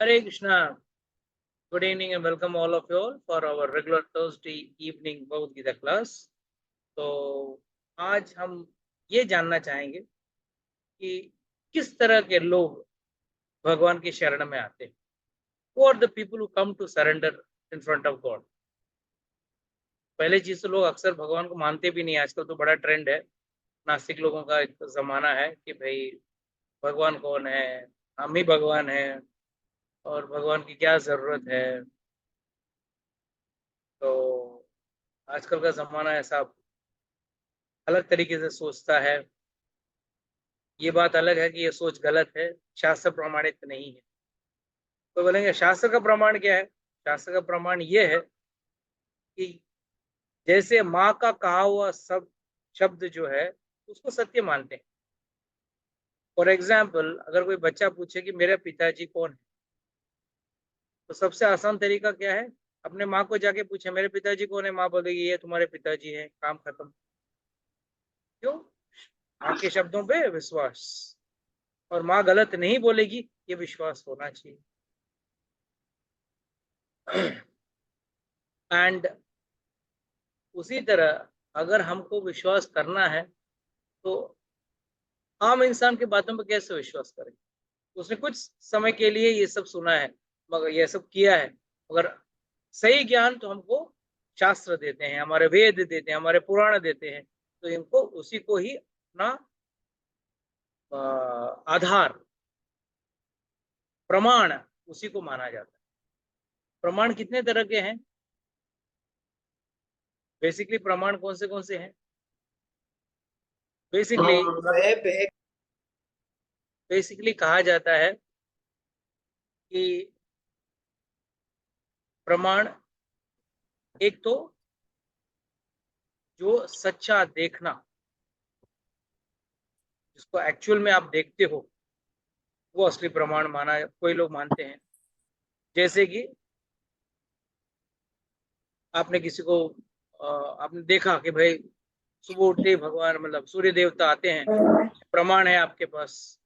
Hare Krishna. Good evening and welcome all of you all for our regular Thursday evening Bhagavad Gita class. तो आज हम ये जानना चाहेंगे कि किस तरह के लोग भगवान की शरण में आते हैं. Who are the people who come to surrender in front of God? पहले चीज तो लोग अक्सर भगवान को मानते भी नहीं. आजकल तो बड़ा ट्रेंड है, नास्तिक लोगों का एक जमाना है कि भाई भगवान कौन है, हम ही भगवान है और भगवान की क्या जरूरत है. तो आजकल का जमाना ऐसा अलग तरीके से सोचता है. ये बात अलग है कि ये सोच गलत है, शास्त्र प्रमाणित नहीं है. तो बोलेंगे शास्त्र का प्रमाण क्या है? शास्त्र का प्रमाण ये है कि जैसे माँ का कहा हुआ सब शब्द जो है उसको सत्य मानते हैं. फॉर एग्जाम्पल, अगर कोई बच्चा पूछे कि मेरे पिताजी कौन है, तो सबसे आसान तरीका क्या है? अपने माँ को जाके पूछे मेरे पिताजी कौन है, माँ बोलेगी ये तुम्हारे पिताजी हैं, काम खत्म. क्यों? माँ के शब्दों पे विश्वास. और माँ गलत नहीं बोलेगी, ये विश्वास होना चाहिए. एंड उसी तरह अगर हमको विश्वास करना है तो आम इंसान की बातों पर कैसे विश्वास करें? उसने कुछ समय के लिए ये सब सुना है, मगर ये सब किया है, मगर सही ज्ञान तो हमको शास्त्र देते हैं, हमारे वेद देते हैं, हमारे पुराण देते हैं. तो इनको उसी को ही अपना आधार, प्रमाण, उसी को माना जाता है. प्रमाण कितने तरह के हैं? बेसिकली प्रमाण कौन से हैं? बेसिकली कहा जाता है कि प्रमाण एक तो जो सच्चा देखना, जिसको एक्चुअल में आप देखते हो, वो असली प्रमाण माना, कोई लोग मानते हैं. जैसे कि आपने किसी को आपने देखा कि भाई सुबह उठते ही भगवान मतलब सूर्य देवता आते हैं, प्रमाण है आपके पास.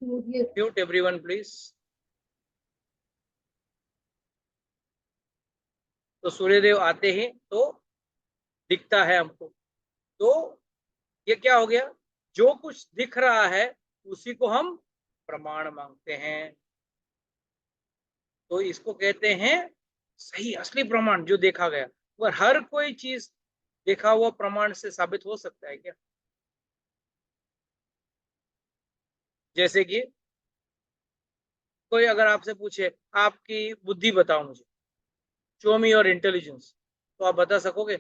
Mute everyone please. तो सूर्यदेव आते हैं तो दिखता है हमको. तो ये क्या हो गया? जो कुछ दिख रहा है उसी को हम प्रमाण मांगते हैं. तो इसको कहते हैं सही असली प्रमाण, जो देखा गया. पर हर कोई चीज देखा हुआ प्रमाण से साबित हो सकता है क्या? जैसे कि कोई अगर आपसे पूछे आपकी बुद्धि बताओ मुझे, शो मी योर इंटेलिजेंस, तो आप बता सकोगे?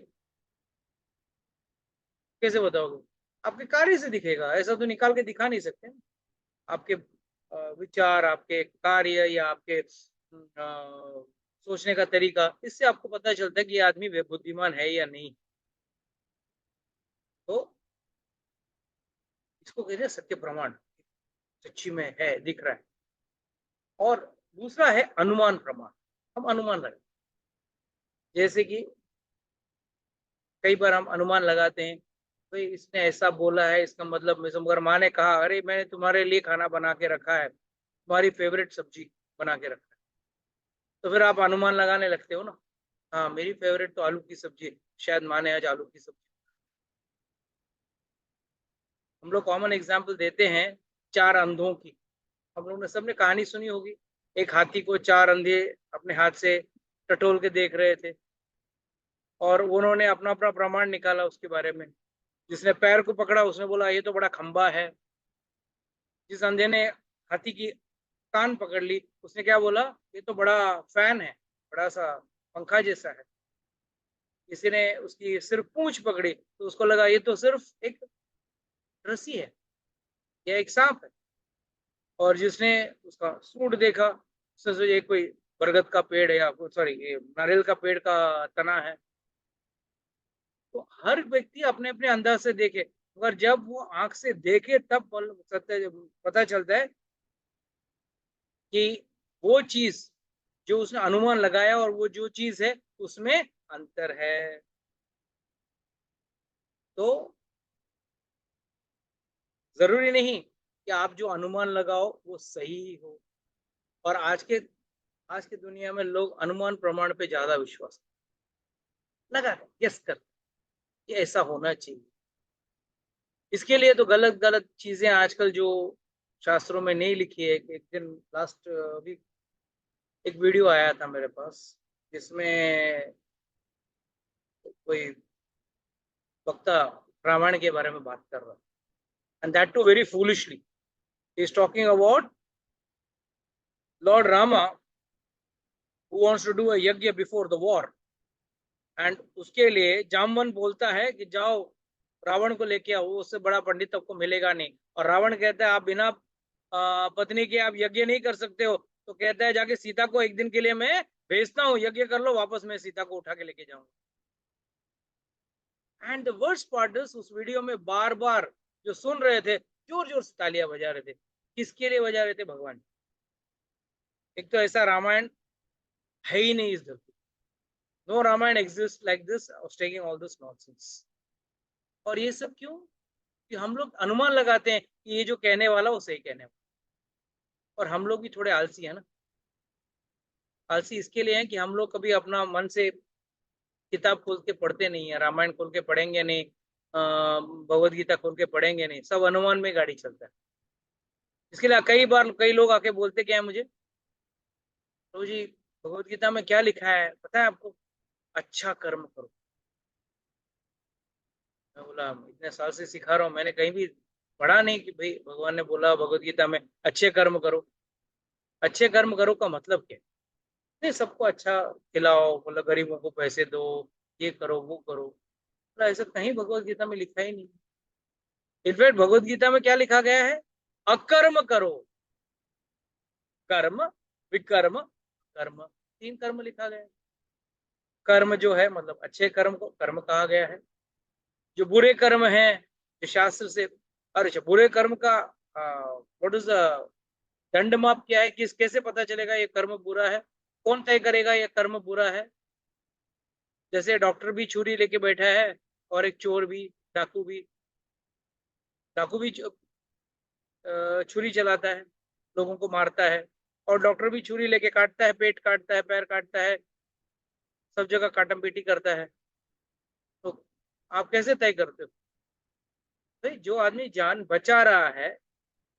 कैसे बताओगे? आपके कार्य से दिखेगा, ऐसा तो निकाल के दिखा नहीं सकते. आपके विचार, आपके कार्य या आपके सोचने का तरीका, इससे आपको पता चलता है कि ये आदमी बुद्धिमान है या नहीं. तो इसको कहते हैं सत्य प्रमाण, सच्ची में है, दिख रहा है. और दूसरा है अनुमान प्रमाण. हम अनुमान लगाते, जैसे कि कई बार हम अनुमान लगाते हैं भाई इसने ऐसा बोला है, इसका मतलब मगर माँ ने कहा अरे मैंने तुम्हारे लिए खाना बना के रखा है, तुम्हारी फेवरेट सब्जी बना के रखा है. तो फिर आप अनुमान लगाने लगते हो ना, हाँ मेरी फेवरेट तो आलू की सब्जी है, शायद माँ ने आज आलू की सब्जी. हम लोग कॉमन एग्जाम्पल देते हैं चार अंधों की. हम लोग ने सबने कहानी सुनी होगी. एक हाथी को चार अंधे अपने हाथ से टटोल के देख रहे थे और उन्होंने अपना अपना प्रमाण निकाला उसके बारे में. जिसने पैर को पकड़ा उसने बोला ये तो बड़ा खंबा है. जिस अंधे ने हाथी की कान पकड़ ली उसने क्या बोला, ये तो बड़ा फैन है, बड़ा सा पंखा जैसा है. किसी ने उसकी सिर्फ पूंछ पकड़ी तो उसको लगा ये तो सिर्फ एक रस्सी है या एक सांप है. और जिसने उसका सूंड देखा उसने सोचा ये कोई बरगद का पेड़ है या सॉरी ये नारियल का पेड़ का तना है. तो हर व्यक्ति अपने अपने अंदाज से देखे, मगर जब वो आंख से देखे तब सत्य पता चलता है कि वो चीज जो उसने अनुमान लगाया और वो जो चीज है उसमें अंतर है. तो जरूरी नहीं कि आप जो अनुमान लगाओ वो सही हो। और आज के दुनिया में लोग अनुमान प्रमाण पे ज्यादा विश्वास लगा यस कर, ये ऐसा होना चाहिए। इसके लिए तो गलत गलत चीजें आजकल जो शास्त्रों में नहीं लिखी है। एक दिन लास्ट वीक एक वीडियो आया था मेरे पास, जिसमें कोई वक्ता रामायण के बारे में बात कर रहा, and that too very foolishly is talking about Lord Rama who wants to do a yagya before the war. And उसके लिए जामवन बोलता है कि जाओ रावण को लेके आओ, उससे बड़ा पंडित आपको मिलेगा नहीं। और रावण कहता है आप बिना पत्नी के आप यज्ञ नहीं कर सकते हो। तो कहता है जाके सीता को एक दिन के लिए मैं भेजता हूँ, यज्ञ कर लो, वापस मैं सीता को उठा के लेके जाऊंगा। And the worst part is उस वीडियो में बार बार जो सुन रहे थे जोर जोर से तालियां बजा रहे थे। किसके लिए बजा रहे थे? भगवान। एक तो ऐसा रामायण है ही नहीं इस धरती। No Ramayana exist like this taking all this nonsense. और ये सब क्यों? कि हम लोग अनुमान लगाते हैं कि ये जो कहने वाला वो सही कहने वाला। और हम लोग भी थोड़े आलसी है ना। आलसी इसके लिए है कि हम लोग कभी अपना मन से किताब खोल के पढ़ते नहीं है। रामायण खोल के पढ़ेंगे नहीं, भगवत गीता खोल के पढ़ेंगे नहीं, सब अनुमान में गाड़ी चलता है। इसके लिए कई बार कई लोग आके बोलते क्या है मुझे, तो जी भगवत गीता में क्या लिखा है पता है आपको? अच्छा कर्म करो। मैं बोला इतने साल से सिखा रहा हूँ, मैंने कहीं भी पढ़ा नहीं कि भाई भगवान ने बोला भगवत गीता में अच्छे कर्म करो। अच्छे कर्म करो का मतलब क्या है? नहीं, सबको अच्छा खिलाओ, मतलब गरीबों को पैसे दो, ये करो वो करो। मतलब ऐसा कहीं भगवत गीता में लिखा ही नहीं। इनफैक्ट भगवत गीता में क्या लिखा गया है? अकर्म करो। कर्म, विकर्म, कर्म, तीन कर्म लिखा गया है। कर्म जो है मतलब अच्छे कर्म को कर्म कहा गया है। जो बुरे कर्म हैं जो शास्त्र से, अरे अच्छा, बुरे कर्म का व्हाट इज द दंड माप क्या है? किस कैसे पता चलेगा ये कर्म बुरा है? कौन तय करेगा ये कर्म बुरा है? जैसे डॉक्टर भी छुरी लेके बैठा है, और एक चोर भी, डाकू भी, डाकू भी छुरी चलाता है, लोगों को मारता है। और डॉक्टर भी छुरी लेके काटता है, पेट काटता है, पैर काटता है, सब जगह काटम पीटी करता है। तो आप कैसे तय करते हो? भाई जो आदमी जान बचा रहा है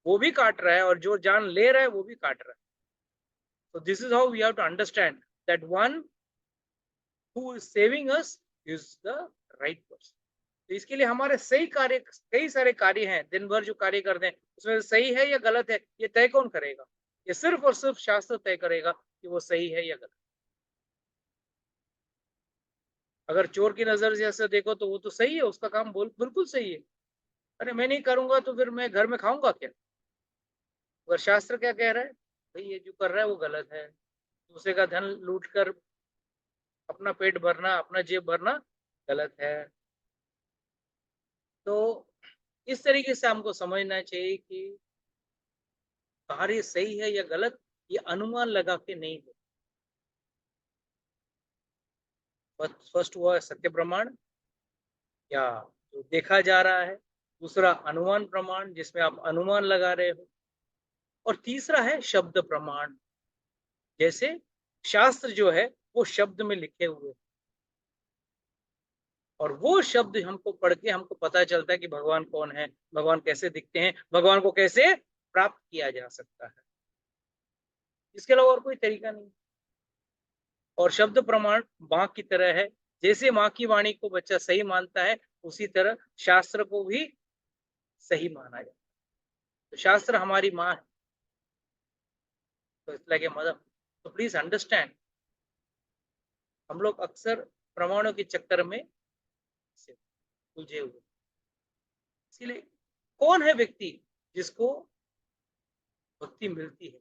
वो भी काट रहा है, और जो जान ले रहा है वो भी काट रहा है। तो this is how we have to understand that one who is saving us is the right person. तो इसके लिए हमारे सही कार्य, कई सारे कार्य हैं, दिन भर जो कार्य करते हैं उसमें सही है या गलत है, ये तय कौन करेगा? ये सिर्फ और सिर्फ शास्त्र तय करेगा कि वो सही है या गलत। अगर चोर की नजर से ऐसे देखो तो वो तो सही है, उसका काम बिल्कुल सही है। अरे मैं नहीं करूंगा तो फिर मैं घर में खाऊंगा क्या? अगर शास्त्र क्या कह रहा है, भाई ये जो कर रहा है वो गलत है। दूसरे का धन लूट कर अपना पेट भरना, अपना जेब भरना गलत है। तो इस तरीके से हमको समझना चाहिए कि कार्य सही है या गलत, ये अनुमान लगा के नहीं हो। फर्स्ट हुआ सत्य प्रमाण, या जो देखा जा रहा है। दूसरा अनुमान प्रमाण, जिसमें आप अनुमान लगा रहे हो। और तीसरा है शब्द प्रमाण, जैसे शास्त्र जो है वो शब्द में लिखे हुए, और वो शब्द हमको पढ़ के हमको पता चलता है कि भगवान कौन है, भगवान कैसे दिखते हैं, भगवान को कैसे प्राप्त किया जा सकता है। इसके अलावा और कोई तरीका नहीं। और शब्द प्रमाण माँ की तरह है। जैसे माँ की वाणी को बच्चा सही मानता है, उसी तरह शास्त्र को भी सही माना जाता है। तो शास्त्र हमारी माँ है, तो इट्स लाइक ए मदर। तो प्लीज अंडरस्टैंड, हम लोग अक्सर प्रमाणों के चक्कर में उलझे हुए। इसीलिए कौन है व्यक्ति जिसको भक्ति मिलती है?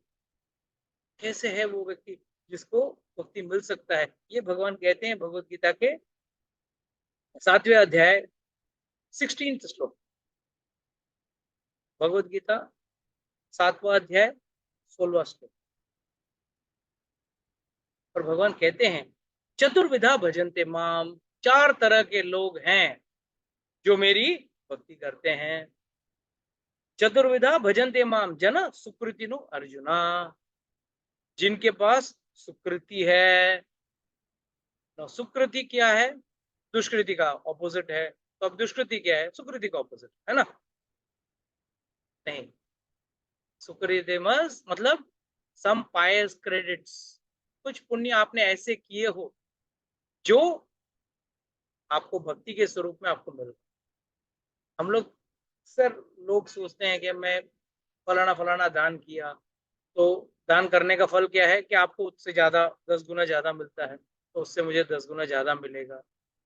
कैसे है वो व्यक्ति जिसको भक्ति मिल सकता है? ये भगवान कहते हैं भगवत गीता के 7वें अध्याय 16 श्लोक। भगवत गीता 7वां अध्याय 16वां श्लोक। और भगवान कहते हैं चतुर्विधा भजन्ते माम, चार तरह के लोग हैं जो मेरी भक्ति करते हैं। चतुर्विधा भजन्ते माम जन सुकृतिनु अर्जुना। जिनके पास सुकृति है। सुकृति क्या है? दुष्कृति का ऑपोजिट है। तो अब दुष्कृति क्या है? सुकृति का ऑपोजिट है ना? नहीं, सुकृति मतलब सम पायस क्रेडिट्स, कुछ पुण्य आपने ऐसे किए हो जो आपको भक्ति के स्वरूप में आपको मिल। हम लोग सर, लोग सोचते हैं कि मैं फलाना फलाना दान किया, तो दान करने का फल क्या है कि आपको उससे ज्यादा 10 गुना ज्यादा मिलता है, तो उससे मुझे 10 गुना ज्यादा मिलेगा।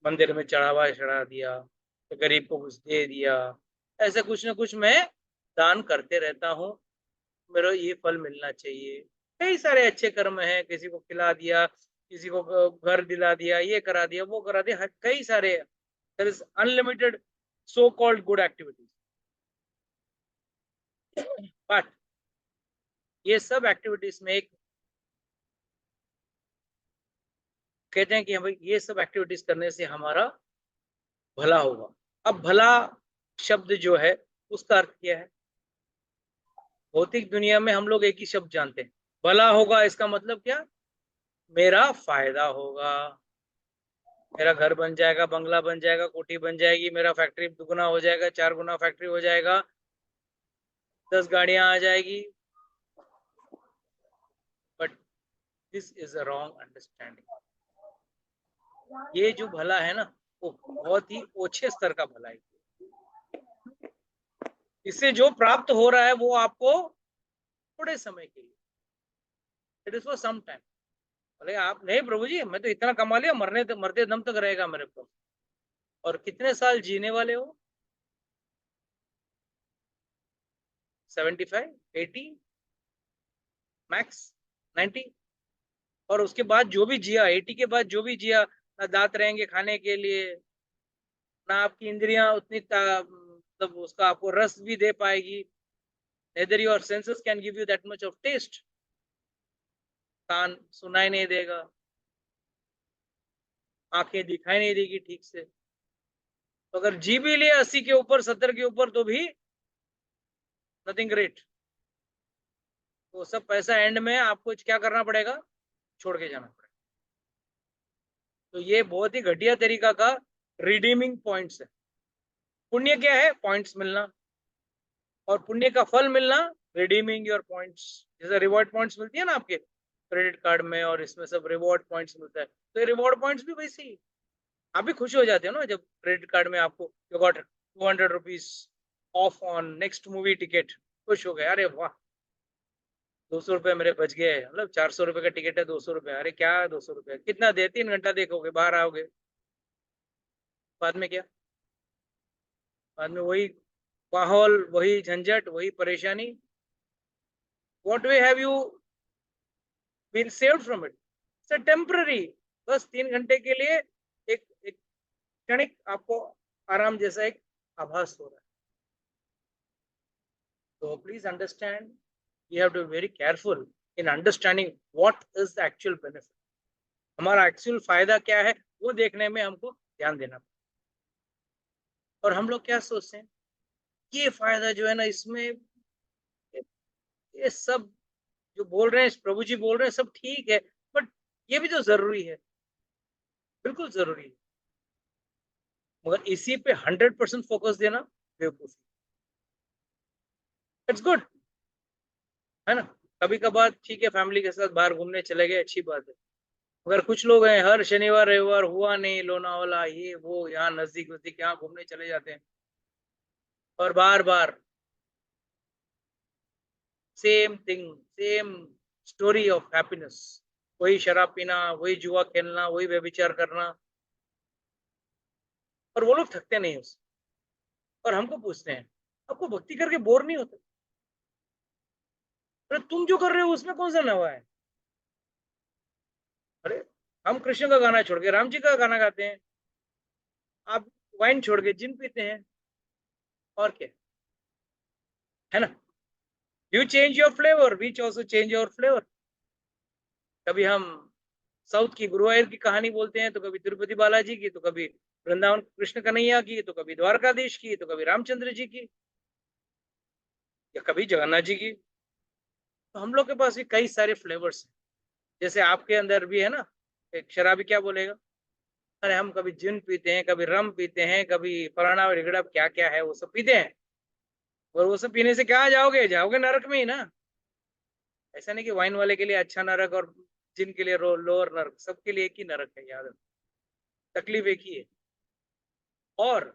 मंदिर में चढ़ावा चढ़ा दिया, तो गरीब को कुछ दे दिया, ऐसे कुछ ना कुछ मैं दान करते रहता हूँ, मेरा ये फल मिलना चाहिए। कई सारे अच्छे कर्म हैं, किसी को खिला दिया, किसी को घर दिला दिया, ये करा दिया, वो करा दिया, कई सारे। There is unlimited so called good activities. But ये सब एक्टिविटीज में एक कहते हैं कि भाई ये सब एक्टिविटीज करने से हमारा भला होगा। अब भला शब्द जो है उसका अर्थ क्या है? भौतिक दुनिया में हम लोग एक ही शब्द जानते हैं, भला होगा। इसका मतलब क्या? मेरा फायदा होगा, मेरा घर बन जाएगा, बंगला बन जाएगा, कोठी बन जाएगी, मेरा फैक्ट्री दुगुना हो जाएगा, 4 गुना फैक्ट्री हो जाएगा, 10 गाड़ियां आ जाएगी। But this is a wrong understanding. ये जो भला है ना, वो बहुत ही ओछे स्तर का भला है। इससे जो प्राप्त हो रहा है वो आपको थोड़े समय के लिए, it is for some time. बोले आप नहीं प्रभु जी, मैं तो इतना कमा लिया, मरते दम तक रहेगा मेरे पास। और कितने साल जीने वाले हो? 75, 80, मैक्स 90। और उसके बाद जो भी जिया, 80 के बाद जो भी जिया, ना दांत रहेंगे खाने के लिए, ना आपकी इंद्रियां उतनी मतलब उसका आपको रस भी दे पाएगी। Neither your senses can give you that much of taste. कान सुनाई नहीं देगा, आंखें दिखाई नहीं देगी ठीक से। तो अगर जी भी लिए 80 के ऊपर, 70 के ऊपर, तो भी नथिंग ग्रेट। वो सब पैसा एंड में आपको क्या करना पड़ेगा? छोड़ के जाना पड़ेगा। तो ये बहुत ही घटिया तरीका का रिडीमिंग पॉइंट्स है। पुण्य क्या है? पॉइंट्स मिलना। और पुण्य का फल मिलना, रिडीमिंग योर पॉइंट्स। जैसे रिवॉर्ड पॉइंट्स मिलती है ना आपके क्रेडिट कार्ड में, और इसमें सब रिवॉर्ड पॉइंट्स मिलता है, तो ये रिवॉर्ड पॉइंट्स भी वैसे ही। आप भी खुश हो जाते हो ना जब क्रेडिट कार्ड में आपको you got 200 rupees of on next movie ticket. खुश हो गए, अरे वाह, 200 रुपये मेरे बच गए। मतलब 400 रुपये का टिकट है, 200 रुपये, अरे क्या 200 रुपये, कितना देर, 3 घंटा देखोगे, बाहर आओगे। बाद में क्या? बाद में वही माहौल, वही झंझट, वही परेशानी। What way have you been saved from it? It's temporary. बस 3 घंटे के लिए एक क्षणिक आपको आराम जैसा एक आभास हो रहा है। तो please understand, you have to be very careful in understanding what is the actual benefit. हमारा एक्चुअल फायदा क्या है वो देखने में हमको ध्यान देना। और हम लोग क्या सोचते हैं, ये फायदा जो है ना इसमें, ये सब जो बोल रहे हैं प्रभु जी बोल रहे हैं सब ठीक है, बट ये भी तो जरूरी है। बिल्कुल जरूरी है, मगर इसी पे 100% फोकस देना बेवकूफी। इट्स गुड, है ना? कभी कभार ठीक है, फैमिली के साथ बाहर घूमने चले गए, अच्छी बात है। मगर कुछ लोग हैं हर शनिवार रविवार हुआ नहीं, लोनावाला ये वो, यहाँ नजदीक नजदीक यहाँ घूमने चले जाते हैं, और बार बार same thing, same story of happiness. वही शराब पीना, वही जुआ खेलना, वही व्यभिचार करना, और वो लोग थकते नहीं उससे। और हमको पूछते हैं आपको भक्ति करके बोर नहीं होता? अरे तुम जो कर रहे हो उसमें कौन सा नवा है? अरे हम कृष्ण का गाना छोड़ के राम जी का गाना गाते हैं, आप वाइन छोड़ के जिन पीते हैं, और क्या, है ना? You change your flavour, we also change your flavour. कभी हम साउथ की गुरुवायूर की कहानी बोलते हैं, तो कभी तिरुपति बालाजी की, तो कभी वृंदावन कृष्ण कन्हैया की, तो कभी द्वारकाधीश की, तो कभी रामचंद्र जी की। या कभी जगन्नाथ जी की। तो हम लोग के पास भी कई सारे फ्लेवर्स हैं। जैसे आपके अंदर भी है ना, एक शराबी क्या बोलेगा, अरे हम कभी जिन पीते हैं, कभी रम पीते हैं, कभी फलाना रिगड़ा क्या क्या है वो सब पीते हैं। और वो सब पीने से क्या जाओगे, जाओगे नरक में ही ना। ऐसा नहीं कि वाइन वाले के लिए अच्छा नरक और जिन के लिए लोअर नरक, सबके लिए एक ही नरक है, याद रखो। तकलीफ एक ही है। और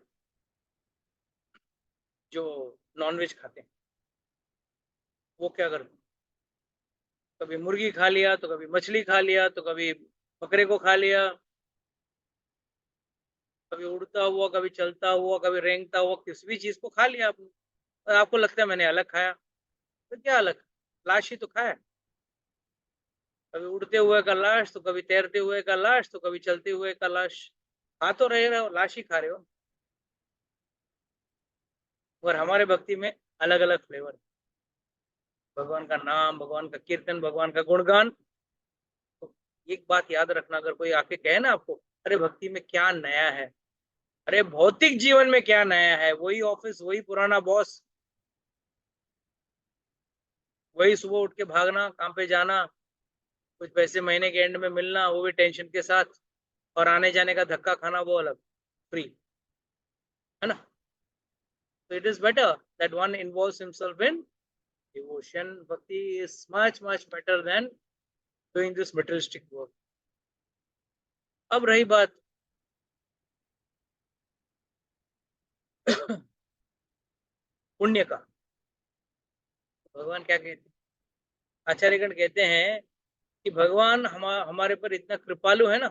जो नॉनवेज खाते हैं वो क्या करते हैं, कभी मुर्गी खा लिया तो कभी मछली खा लिया तो कभी बकरे को खा लिया, कभी उड़ता हुआ, कभी चलता हुआ, कभी रेंगता हुआ, किसी भी चीज को खा लिया आपने। और आपको लगता है मैंने अलग खाया, तो क्या अलग, लाश ही तो खाया। कभी उड़ते हुए का लाश, तो कभी तैरते हुए का लाश, तो कभी चलते हुए का लाश। खा तो रहे हो, लाश ही खा रहे हो। और हमारे भक्ति में अलग अलग फ्लेवर, भगवान का नाम, भगवान का कीर्तन, भगवान का गुणगान। तो एक बात याद रखना, अगर कोई आके कहे ना आपको, अरे भक्ति में क्या नया है, अरे भौतिक जीवन में क्या नया है, वही ऑफिस, वही पुराना बॉस, वही सुबह उठ के भागना, काम पे जाना, कुछ पैसे महीने के एंड में मिलना, वो भी टेंशन के साथ, और आने जाने का धक्का खाना, वो अलग, फ्री, है ना। So it is better that one involves himself in devotion. Bhakti is much, much better than doing this materialistic work. अब रही बात पुण्य का, भगवान क्या कहते हैं, आचार्यगण कहते हैं कि भगवान हमारे पर इतना कृपालु है ना।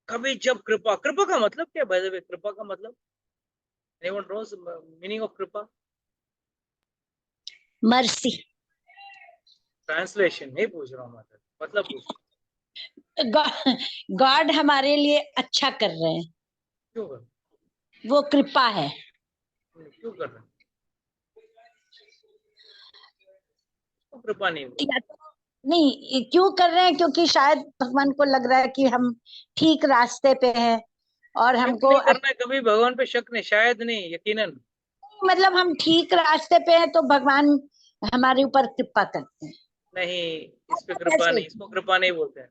कभी जब कृपा, कृपा का मतलब क्या, बाय द वे कृपा का मतलब, एनीवन नोस मीनिंग ऑफ कृपा? मर्सी। ट्रांसलेशन नहीं पूछ रहा हूँ, मतलब पूछ। गॉड हमारे लिए अच्छा कर रहे हैं, क्यों कर, वो कृपा है। क्यों कर रहे हैं, तो कृपा नहीं हुई। या तो नहीं, क्यों कर रहे हैं, क्योंकि शायद भगवान को लग रहा है कि हम ठीक रास्ते पे हैं और शक हमको नहीं करना है कभी, भगवान पे शक नहीं, शायद नहीं, यकीनन। मतलब हम ठीक रास्ते पे हैं तो भगवान हमारे ऊपर कृपा करते हैं। नहीं, इस पे कृपा कैसे? नहीं, इसको कृपा नहीं बोलते हैं।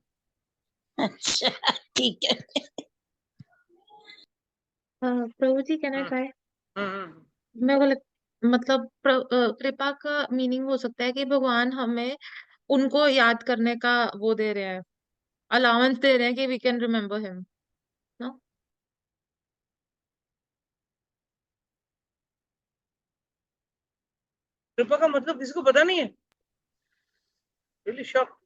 अच्छा, ठीक है। प्रभु जी, कहना हम्म, चाहे हम्म। मैं बोले, मतलब कृपा का मीनिंग हो सकता है कि भगवान हमें उनको याद करने का वो दे रहे हैं, अलाउंस दे रहे हैं कि वी कैन रिमेम्बर हिम ना। कृपा का मतलब किसी को पता नहीं है, रियली शॉक।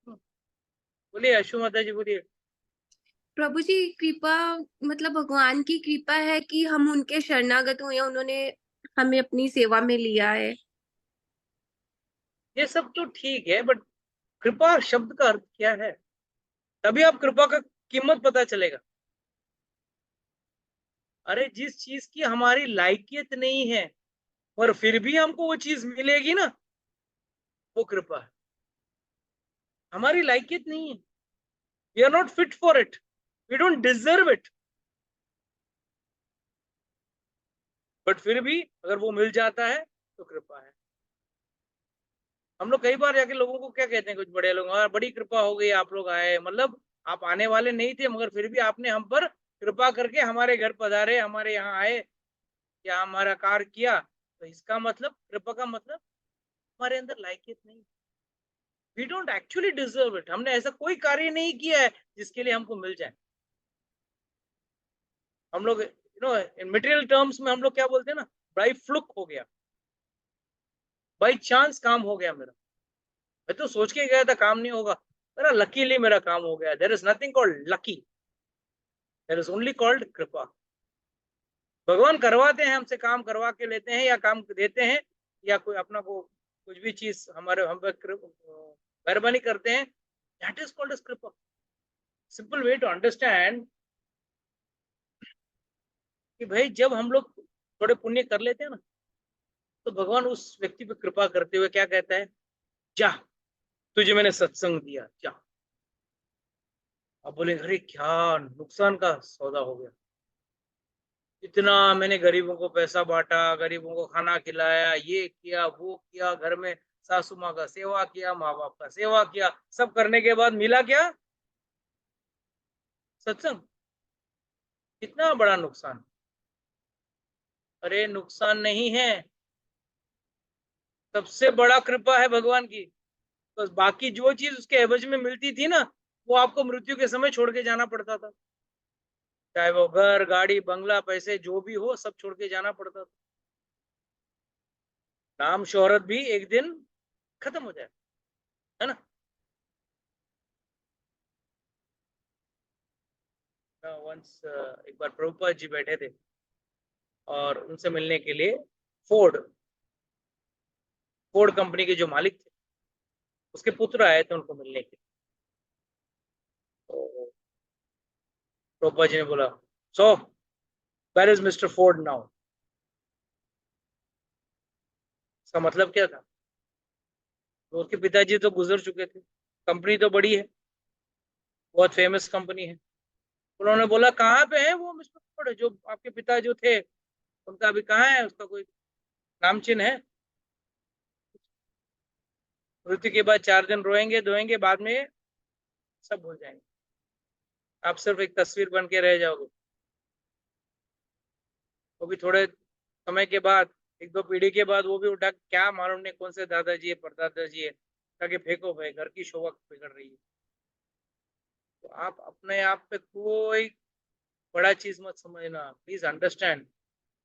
बोलिए अशु माता जी, बोलिए। प्रभु जी, कृपा मतलब भगवान की कृपा है कि हम उनके शरणागत हुए हैं, उन्होंने हमें अपनी सेवा में लिया है। ये सब तो ठीक है, बट कृपा शब्द का अर्थ क्या है, तभी आप कृपा का कीमत पता चलेगा। अरे जिस चीज की हमारी लायकियत नहीं है और फिर भी हमको वो चीज मिलेगी ना, वो कृपा है। हमारी लायकियत नहीं है, we are not fit for it, we don't deserve it, but फिर भी अगर वो मिल जाता है तो कृपा है। हम लोग कई बार जाके लोगों को क्या कहते हैं, कुछ बड़े लोग, "हाँ, बड़ी कृपा हो गई, आप लोग आए, मतलब आप आने वाले नहीं थे मगर फिर भी आपने हम पर कृपा करके हमारे घर पधारे, हमारे यहाँ आए, या हमारा कार्य किया।" तो इसका मतलब, कृपा का मतलब, हमारे अंदर लायकियत नहीं, we don't actually deserve it, हमने ऐसा कोई कार्य नहीं किया है जिसके लिए हमको मिल जाए। हम लोग इन मटेरियल टर्म्स में हम लोग क्या बोलते हैं ना, बाई फ्लुक हो गया, बाई चांस काम हो गया मेरा, मैं तो सोच के गया था काम नहीं होगा, मेरा लकीली मेरा काम हो गया। There is nothing called lucky, there is only called kripa. भगवान करवाते हैं हमसे, काम करवा के लेते हैं या काम देते हैं, या कोई अपना को कुछ भी चीज हमारे हम पे मेहरबानी करते हैं, दैट इज कॉल्ड एज कृपा। सिंपल वे टू अंडरस्टैंड कि भाई जब हम लोग थोड़े पुण्य कर लेते हैं ना, तो भगवान उस व्यक्ति पे कृपा करते हुए क्या कहता है, जा, तुझे मैंने सत्संग दिया, जा। अब बोले अरे क्या नुकसान का सौदा हो गया, इतना मैंने गरीबों को पैसा बांटा, गरीबों को खाना खिलाया, ये किया वो किया, घर में सासू माँ का सेवा किया, माँ बाप का सेवा किया, सब करने के बाद मिला क्या? सत्संग। कितना बड़ा नुकसान। अरे नुकसान नहीं है, सबसे बड़ा कृपा है भगवान की। बस बाकी जो चीज उसके एवज में मिलती थी ना, वो आपको मृत्यु के समय छोड़ के जाना पड़ता था। चाहे वो घर, गाड़ी, बंगला, पैसे जो भी हो, सब छोड़ के जाना पड़ता था। नाम शोहरत भी एक दिन खत्म हो जाए, है ना। वंस एक बार प्रभुपाद जी बैठे थे और उनसे मिलने के लिए फोर्ड फोर्ड कंपनी के जो मालिक थे, उसके पुत्र आए थे उनको मिलने के लिए। तो प्रभुपाद जी ने बोला, so where is Mister Ford now? इसका मतलब क्या था? तो उसके पिताजी तो गुजर चुके थे, कंपनी तो बड़ी है, बहुत फेमस कंपनी है। उन्होंने बोला, कहाँ पे है वो मिस्टर फोर्ड जो आपके पिता जो थे, उनका अभी कहाँ है, उसका कोई नाम चिन्ह है? मृत्यु के बाद 4 दिन रोएंगे धोएंगे, बाद में सब भूल जाएंगे, आप सिर्फ एक तस्वीर बन के रह जाओगे। वो भी थोड़े समय के बाद, 1-2 पीढ़ी के बाद वो भी उठा, क्या मालूम नहीं कौन से दादाजी है परदादाजी है, ताकि फेंको भाई, घर की शोभा बिगड़ रही है। तो आप अपने आप पे कोई बड़ा चीज मत समझना, प्लीज अंडरस्टैंड।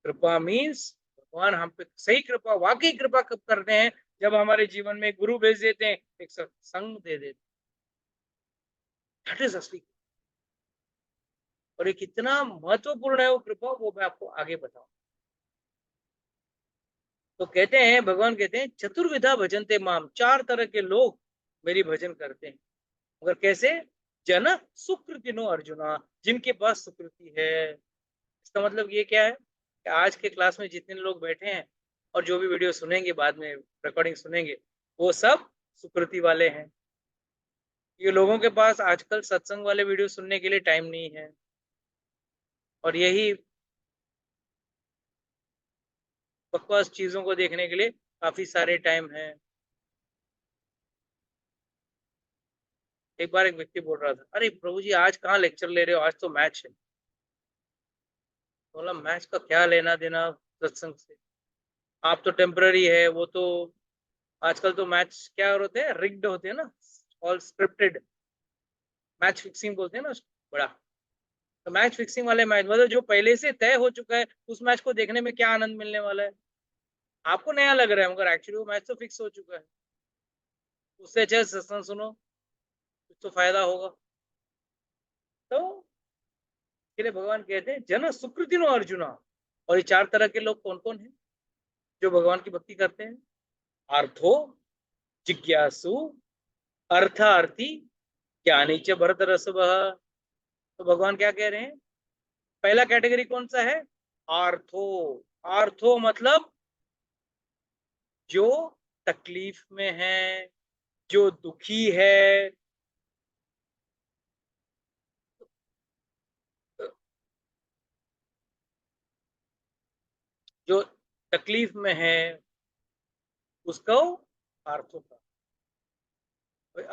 कृपा मीन्स भगवान हम पे सही कृपा, वाकई कृपा कब करते हैं? जब हमारे जीवन में गुरु भेज देते हैं, एक संग दे देते हैं, दैट इज असली। और ये कितना महत्वपूर्ण है वो कृपा, वो मैं आपको आगे बताऊं। तो कहते हैं, भगवान कहते हैं, चतुर्विधा भजनते माम, 4 तरह के लोग मेरी भजन करते हैं। मगर कैसे? जन सुकृतिनो अर्जुना, जिनके पास सुकृति है। इसका मतलब ये क्या है कि आज के क्लास में जितने लोग बैठे हैं और जो भी वीडियो सुनेंगे, बाद में रिकॉर्डिंग सुनेंगे, वो सब सुकृति वाले हैं। ये लोगों के पास आजकल सत्संग वाले वीडियो सुनने के लिए टाइम नहीं है, और यही बकवास चीजों को देखने के लिए काफी सारे टाइम है। एक बार एक व्यक्ति बोल रहा था, अरे प्रभु जी आज कहाँ लेक्चर ले रहे हो, आज तो मैच है। बोला, मैच का क्या लेना देना सत्संग से? आप तो टेम्पररी है, वो तो आजकल तो मैच क्या होते हैं, रिग्ड होते हैं ना, ऑल स्क्रिप्टेड। मैच फिक्सिंग बोलते हैं ना उसको, बड़ा। तो मैच फिक्सिंग वाले मैच मतलब जो पहले से तय हो चुका है, उस मैच को देखने में क्या आनंद मिलने वाला है? आपको नया लग रहा है, मगर एक्चुअली वो मैच तो फिक्स हो चुका है। उससे अच्छा सत्संग सुनो, कुछ तो फायदा होगा। तो इसलिए भगवान कहते हैं, जन सुकृतिनो अर्जुना। और ये 4 तरह के लोग कौन कौन है जो भगवान की भक्ति करते हैं? आर्थो, जिज्ञासु, अर्थार्थी, ज्ञानी च भरतरसवः। तो भगवान क्या कह रहे हैं? पहला कैटेगरी कौन सा है? आर्थो। आर्थो मतलब जो तकलीफ में है, जो दुखी है, जो तकलीफ में है, उसको आर्थो का।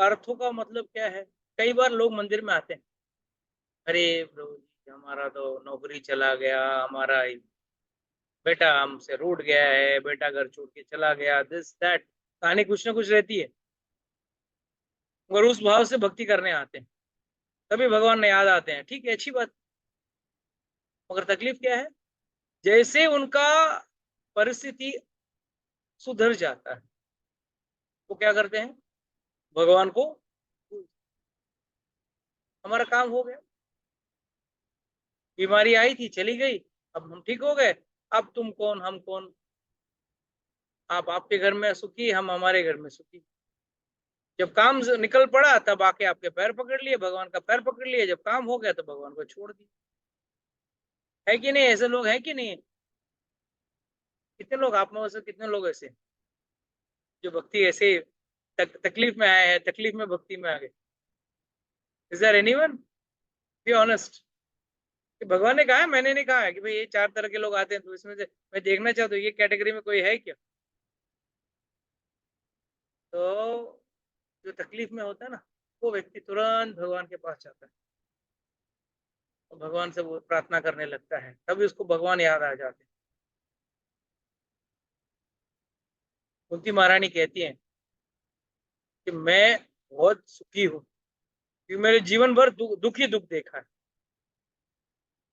अर्थों का मतलब क्या है? कई बार लोग मंदिर में आते हैं, अरे प्रभु जी हमारा तो नौकरी चला गया, हमारा बेटा हमसे रूठ गया है, बेटा घर छोड़ के चला गया, दिस दैट, कहानी कुछ ना कुछ रहती है। मगर उस भाव से भक्ति करने आते हैं, तभी भगवान ने याद आते हैं, ठीक है, अच्छी बात। मगर तकलीफ क्या है? जैसे उनका परिस्थिति सुधर जाता है, वो क्या करते हैं? भगवान को, हमारा काम हो गया, बीमारी आई थी चली गई, अब हम ठीक हो गए, अब तुम कौन हम कौन, आप आपके घर में सुखी, हम हमारे घर में सुखी। जब काम निकल पड़ा तब आके आपके पैर पकड़ लिए, भगवान का पैर पकड़ लिए, जब काम हो गया तो भगवान को छोड़ दिया। है कि नहीं? ऐसे लोग हैं कि नहीं? कितने लोग आप में से, कितने लोग ऐसे जो भक्ति ऐसे तकलीफ में आए हैं, तकलीफ में भक्ति में आ गए? Is there anyone? Be honest. कि भगवान ने कहा है, मैंने नहीं कहा है कि भाई ये 4 तरह के लोग आते हैं, तो इसमें से मैं देखना चाहता हूँ ये कैटेगरी में कोई है क्या। तो जो तकलीफ में होता है ना, वो व्यक्ति तुरंत भगवान के पास जाता है और भगवान से वो प्रार्थना करने लगता है, तभी उसको भगवान याद आ जाते हैं। कुंती महारानी कहती हैं कि मैं बहुत सुखी हूँ, क्योंकि मेरे जीवन भर दुख ही दुख देखा है।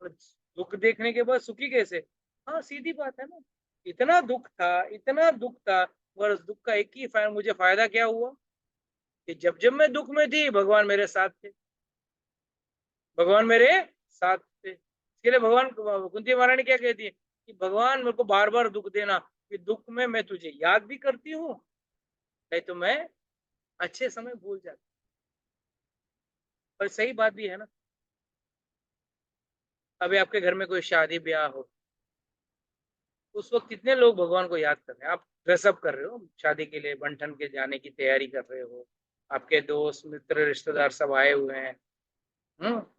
और दुख देखने के बाद सुखी कैसे? हाँ, सीधी बात है ना। इतना दुख था, इतना दुख था, और उस दुख का एक ही मुझे फायदा क्या हुआ कि जब जब मैं दुख में थी, भगवान मेरे साथ थे, भगवान मेरे साथ थे। इसके लिए भगवान, कुंती महारानी क्या कहती है कि भगवान मेरे को बार बार दुख देना, कि दुख में मैं तुझे याद भी करती हूँ, नहीं तो मैं अच्छे समय भूल जाती। पर सही बात भी है ना। अभी आपके घर में कोई शादी ब्याह हो, उस वक्त कितने लोग भगवान को याद कर रहे हैं। आप ड्रेसअप कर रहे हो शादी के लिए, बंठन के जाने की तैयारी कर रहे हो, आपके दोस्त मित्र रिश्तेदार सब आए हुए हैं,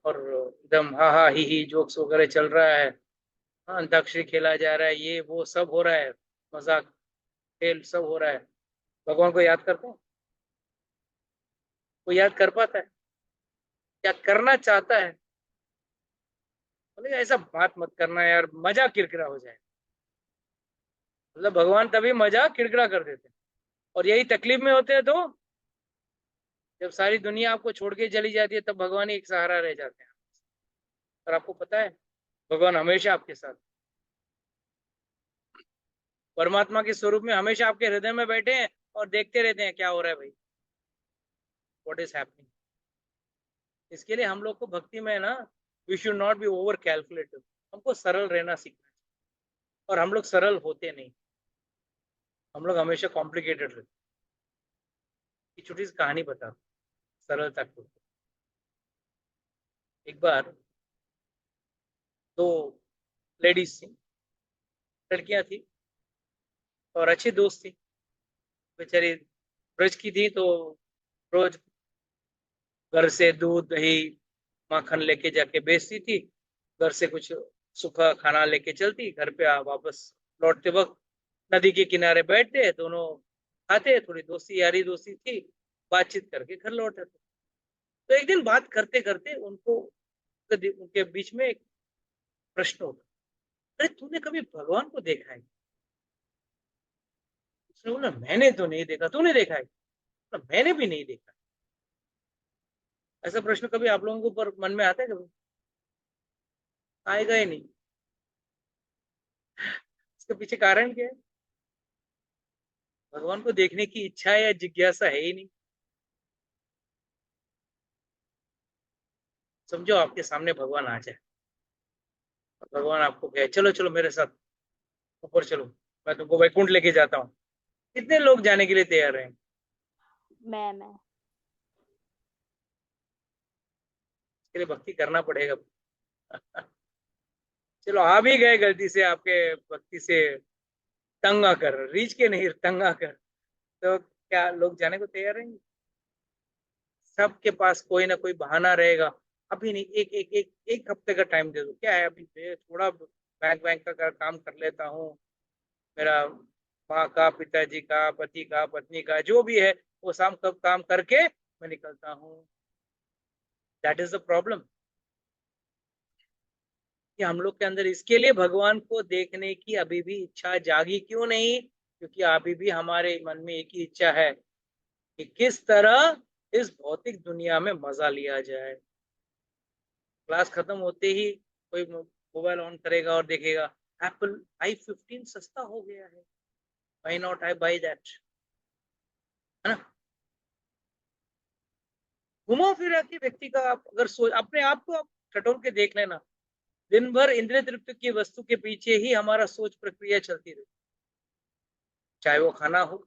और एकदम हा हा ही जोक्स वगैरह चल रहा है, हाँ, अंताक्षरी खेला जा रहा है, ये वो सब हो रहा है, मजाक खेल सब हो रहा है। भगवान को याद करते हैं? वो याद कर पाता है? क्या करना चाहता है? बोले ऐसा बात मत करना यार, मजा किरकिरा हो जाए। मतलब भगवान तभी मजा किरकिरा कर देते हैं, और यही तकलीफ में होते हैं तो जब सारी दुनिया आपको छोड़ के चली जाती है, तब भगवान ही एक सहारा रह जाते हैं। और आपको पता है, भगवान हमेशा आपके साथ, परमात्मा के स्वरूप में हमेशा आपके हृदय में बैठे हैं और देखते रहते हैं क्या हो रहा है भाई, व्हाट इज हैपनिंग। इसके लिए हम लोग को भक्ति में ना, we should not be over calculative, हमको सरल रहना सीखना चाहिए। और हम लोग सरल होते नहीं, हम लोग हमेशा कॉम्प्लिकेटेड रहते हैं। छोटी सी कहानी बता, सरलता को। एक बार दो लेडीज थी, लड़कियां थी, और अच्छी दोस्त थी। बेचारी ब्रज की थी, तो रोज घर से दूध दही माखन लेके जाके बेचती थी, घर से कुछ सूखा खाना लेके चलती, घर पे वापस लौटते वक्त नदी के किनारे बैठते दोनों, खाते, थोड़ी दोस्ती यारी दोस्ती थी, बातचीत करके घर लौट आते। तो एक दिन बात करते करते उनको, उनके बीच में एक प्रश्न होता, अरे तूने कभी भगवान को देखा है? उसने बोला मैंने तो नहीं देखा, तूने देखा है? बोला, मैंने भी नहीं देखा। ऐसा प्रश्न कभी आप लोगों को पर मन में आता है कभी? आएगा ही नहीं। इसके पीछे कारण क्या है? भगवान को देखने की इच्छा या जिज्ञासा है ही नहीं। समझो आपके सामने भगवान आ जाए, भगवान आपको कहे चलो चलो मेरे साथ ऊपर चलो, मैं तुमको वैकुंठ लेके जाता हूँ, कितने लोग जाने के लिए तैयार हैं? मैं इसके लिए भक्ति करना पड़ेगा। चलो आ भी गए गलती से, आपके भक्ति से तंग आकर, रीच के नहीं तंग आकर, तो क्या लोग जाने को तैयार रहेंगे? सबके पास कोई ना कोई बहाना रहेगा। अभी नहीं, एक हफ्ते का टाइम दे दो, क्या है अभी, मैं थोड़ा बैंक बैंक का काम कर लेता हूँ, मेरा माँ का, पिताजी का, पति का, पत्नी का जो भी है, वो शाम कब काम करके मैं निकलता हूँ। दैट इज द प्रॉब्लम, कि हम लोग के अंदर इसके लिए भगवान को देखने की अभी भी इच्छा जागी क्यों नहीं? क्योंकि अभी भी हमारे मन में एक ही इच्छा है कि किस तरह इस भौतिक दुनिया में मजा लिया जाए। क्लास खत्म होते ही कोई मोबाइल ऑन करेगा और देखेगा एप्पल i15 सस्ता हो गया है, why not I by that, है ना। घुमा फिरा के व्यक्ति का आप अगर सोच, अपने आप को आप टटोल के देख लेना, दिन भर इंद्रिय तृप्ति की वस्तु के पीछे ही हमारा सोच प्रक्रिया चलती रहती। चाहे वो खाना हो,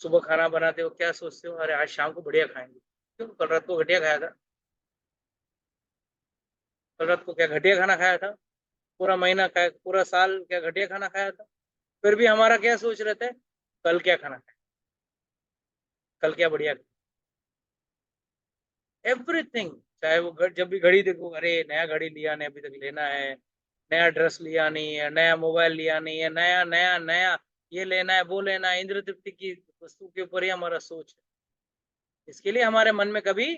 सुबह खाना बनाते हो क्या सोचते हो, अरे आज शाम को बढ़िया खाएंगे, क्यों कल रात को घटिया खाया था, कल रात को क्या घटिया खाना खाया था, पूरा महीना खाया, पूरा साल क्या घटिया खाना खाया था। फिर भी हमारा क्या सोच रहता है, कल क्या खाना खाया, कल क्या बढ़िया, एवरीथिंग, चाहे वो जब भी घड़ी देखो, अरे नया घड़ी लिया नहीं, अभी तक लेना है, नया ड्रेस लिया नहीं है, नया मोबाइल लिया नहीं है, नया नया नया ये लेना है, वो लेना है। इंद्र तृप्ति की वस्तु के ऊपर ही हमारा सोच है। इसके लिए हमारे मन में कभी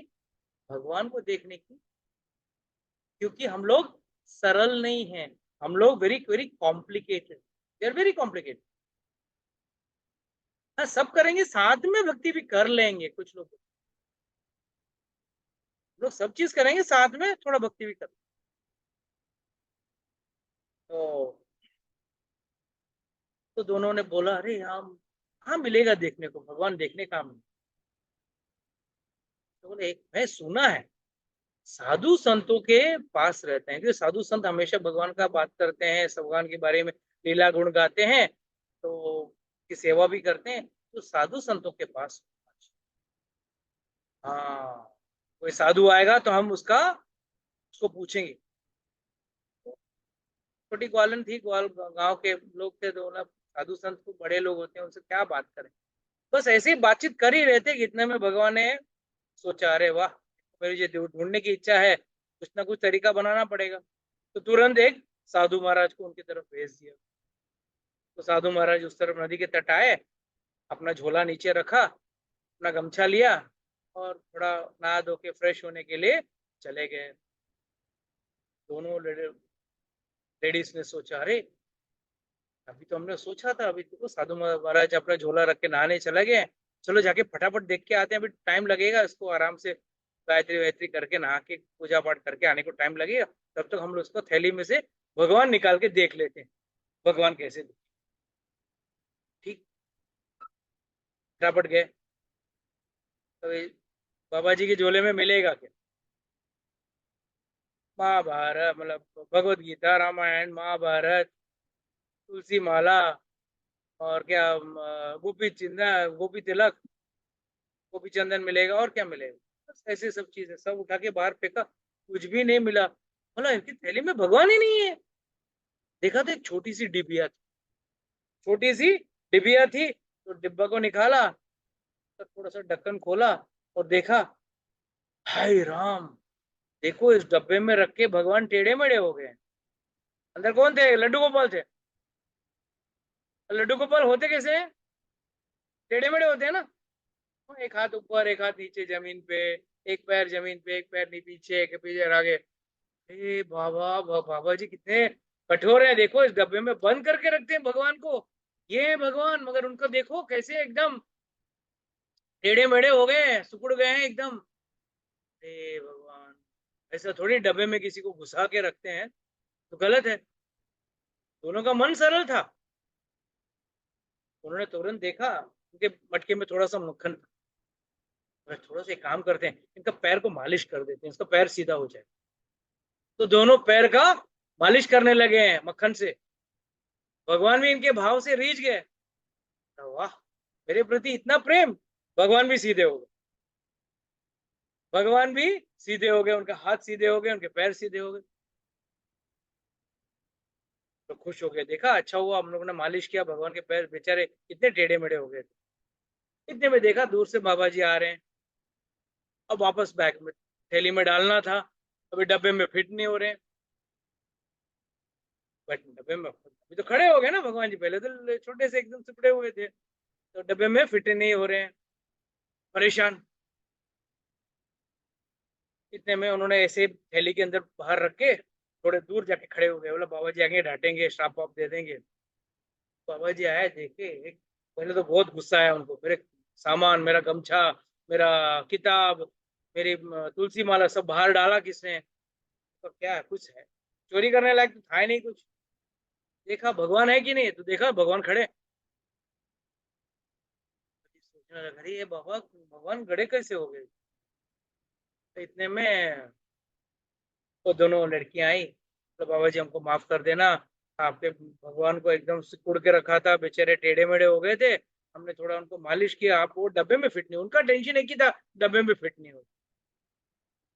भगवान को देखने की, क्योंकि हम लोग सरल नहीं हैं, हम लोग very very complicated, they are very complicated. हाँ, सब करेंगे, साथ में भक्ति भी कर लेंगे। कुछ लोग सब चीज करेंगे, साथ में थोड़ा भक्ति भी कर। तो दोनों ने बोला, अरे हम कहाँ मिलेगा देखने को, भगवान देखने का हम। तो बोले, एक मैं सुना है साधु संतों के पास रहते हैं, क्योंकि साधु संत हमेशा भगवान का बात करते हैं, भगवान के बारे में लीला गुण गाते हैं, तो की सेवा भी करते हैं। तो साधु संतों के पास, हाँ, कोई साधु आएगा तो हम उसको पूछेंगे। छोटी ग्वालन थी, ग्वाल गांव के लोग थे, तो मतलब साधु संत को बड़े लोग होते हैं, उनसे क्या बात करें। बस ऐसे ही बातचीत कर ही रहते कि इतने में भगवान ने सोचा, अरे वाह, मेरी ये ढूंढने की इच्छा है, कुछ ना कुछ तरीका बनाना पड़ेगा। तो तुरंत एक साधु महाराज को उनकी तरफ भेज दिया। तो साधु महाराज उस तरफ नदी के तट आए, अपना झोला नीचे रखा, अपना गमछा लिया और थोड़ा नहा धो के फ्रेश होने के लिए चले गए। दोनों लेडीज ने सोचा, अरे अभी तो हमने सोचा था, अभी तो साधु महाराज अपना झोला रख के नहाने चले गए, चलो जाके फटाफट देख के आते हैं, अभी टाइम लगेगा, इसको आराम से गायत्री वायत्री करके नहा के पूजा पाठ करके आने को टाइम लगेगा, तब तक हम लोग उसको थैली में से भगवान निकाल के देख लेते हैं, भगवान कैसे दिखते। ठीक, फटाफट गए। तो बाबा जी के झोले में मिलेगा क्या? महाभारत, मतलब भगवत गीता, रामायण, महाभारत, तुलसी माला, और क्या गोपी चिन्ह, गोपी तिलक, गोपी चंदन मिलेगा, और क्या मिलेगा? बस ऐसे सब चीजें सब उठा के बाहर फेंका, कुछ भी नहीं मिला। मतलब इनकी थैली में भगवान ही नहीं है। देखा तो एक छोटी सी डिबिया थी, छोटी सी डिबिया थी, तो डिब्बा को निकाला, तो थोड़ा सा ढक्कन खोला और देखा, हाय राम, देखो इस डब्बे में रख के भगवान टेढ़े मेढ़े हो गए। अंदर कौन थे? लड्डू गोपाल थे। लड्डू गोपाल होते कैसे हैं? टेढ़े मेढ़े होते हैं ना, एक हाथ ऊपर, एक हाथ नीचे जमीन पे, एक पैर जमीन पे, एक पैर नहीं पीछे, एक पीछे आगे। ए बाबा, बाबा जी कितने कठोर है, देखो इस डब्बे में बंद करके रखते हैं भगवान को। ये है भगवान, मगर उनको देखो कैसे एकदम टेढ़े मेढ़े हो गए हैं, सिकुड़ गए हैं एकदम। हे भगवान, ऐसा थोड़ी डब्बे में किसी को घुसा के रखते हैं, तो गलत है। दोनों का मन सरल था, उन्होंने तुरंत देखा उनके मटके में थोड़ा सा मक्खन था, थोड़ा सा काम करते हैं, इनका पैर को मालिश कर देते हैं, इसका पैर सीधा हो जाए। तो दोनों पैर का मालिश करने लगे हैं मक्खन से। भगवान भी इनके भाव से रीझ गए, वाह, मेरे प्रति इतना प्रेम, भगवान भी सीधे हो गए, भगवान भी सीधे हो गए, उनका हाथ सीधे हो गए, उनके पैर सीधे हो गए। तो खुश हो गए, देखा अच्छा हुआ हम लोगों ने मालिश किया, भगवान के पैर बेचारे इतने टेढ़े मेढ़े हो गए थे। इतने में देखा दूर से बाबा जी आ रहे हैं, अब वापस बैग में थैली में डालना था, अभी डब्बे में फिट नहीं हो रहे। बट डब्बे में अभी तो खड़े हो गए ना भगवान जी, पहले तो छोटे से एकदम सिपड़े हुए थे, तो डब्बे में फिट नहीं हो रहे हैं, परेशान। इतने में उन्होंने ऐसे थैली के अंदर बाहर रख के थोड़े दूर जाके खड़े हो गए, बोला बाबा जी आगे डांटेंगे, श्राप वाप दे देंगे। बाबा जी आए, देखे, पहले तो बहुत गुस्सा आया उनको, मेरे सामान, मेरा गमछा, मेरा किताब, मेरी तुलसी माला सब बाहर डाला किसने? तो क्या है, कुछ है चोरी करने लायक तो था ही नहीं कुछ। देखा भगवान है कि नहीं, तो देखा भगवान खड़े। सोचने लगा, अरे ये बाबा भगवान गड़े कैसे हो गए? तो इतने में वो दोनों लड़कियां आई, तो बाबा जी हमको माफ कर देना, आपके भगवान को एकदम सिकुड़ के रखा था, बेचारे टेढ़े मेढ़े हो गए थे, हमने थोड़ा उनको मालिश किया, आप वो डब्बे में फिट नहीं, उनका टेंशन एक ही था, डब्बे में फिट नहीं हो।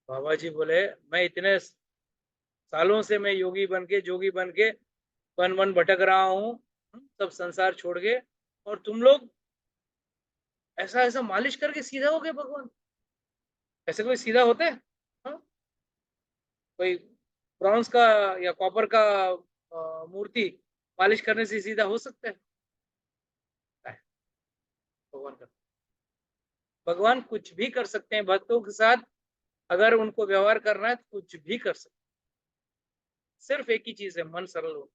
बाबा जी बोले, मैं इतने सालों से मैं योगी बन के, जोगी बन के वन वन भटक रहा हूँ, सब संसार छोड़ के, और तुम लोग ऐसा ऐसा मालिश करके सीधा हो गए भगवान? ऐसे कोई सीधा होता है? हाँ? कोई ब्रॉन्ज का या कॉपर का मूर्ति पॉलिश करने से सीधा हो सकता है? भगवान का, भगवान कुछ भी कर सकते हैं भक्तों के साथ, अगर उनको व्यवहार करना है तो कुछ भी कर सकते हैं। सिर्फ एक ही चीज है, मन सरल हो।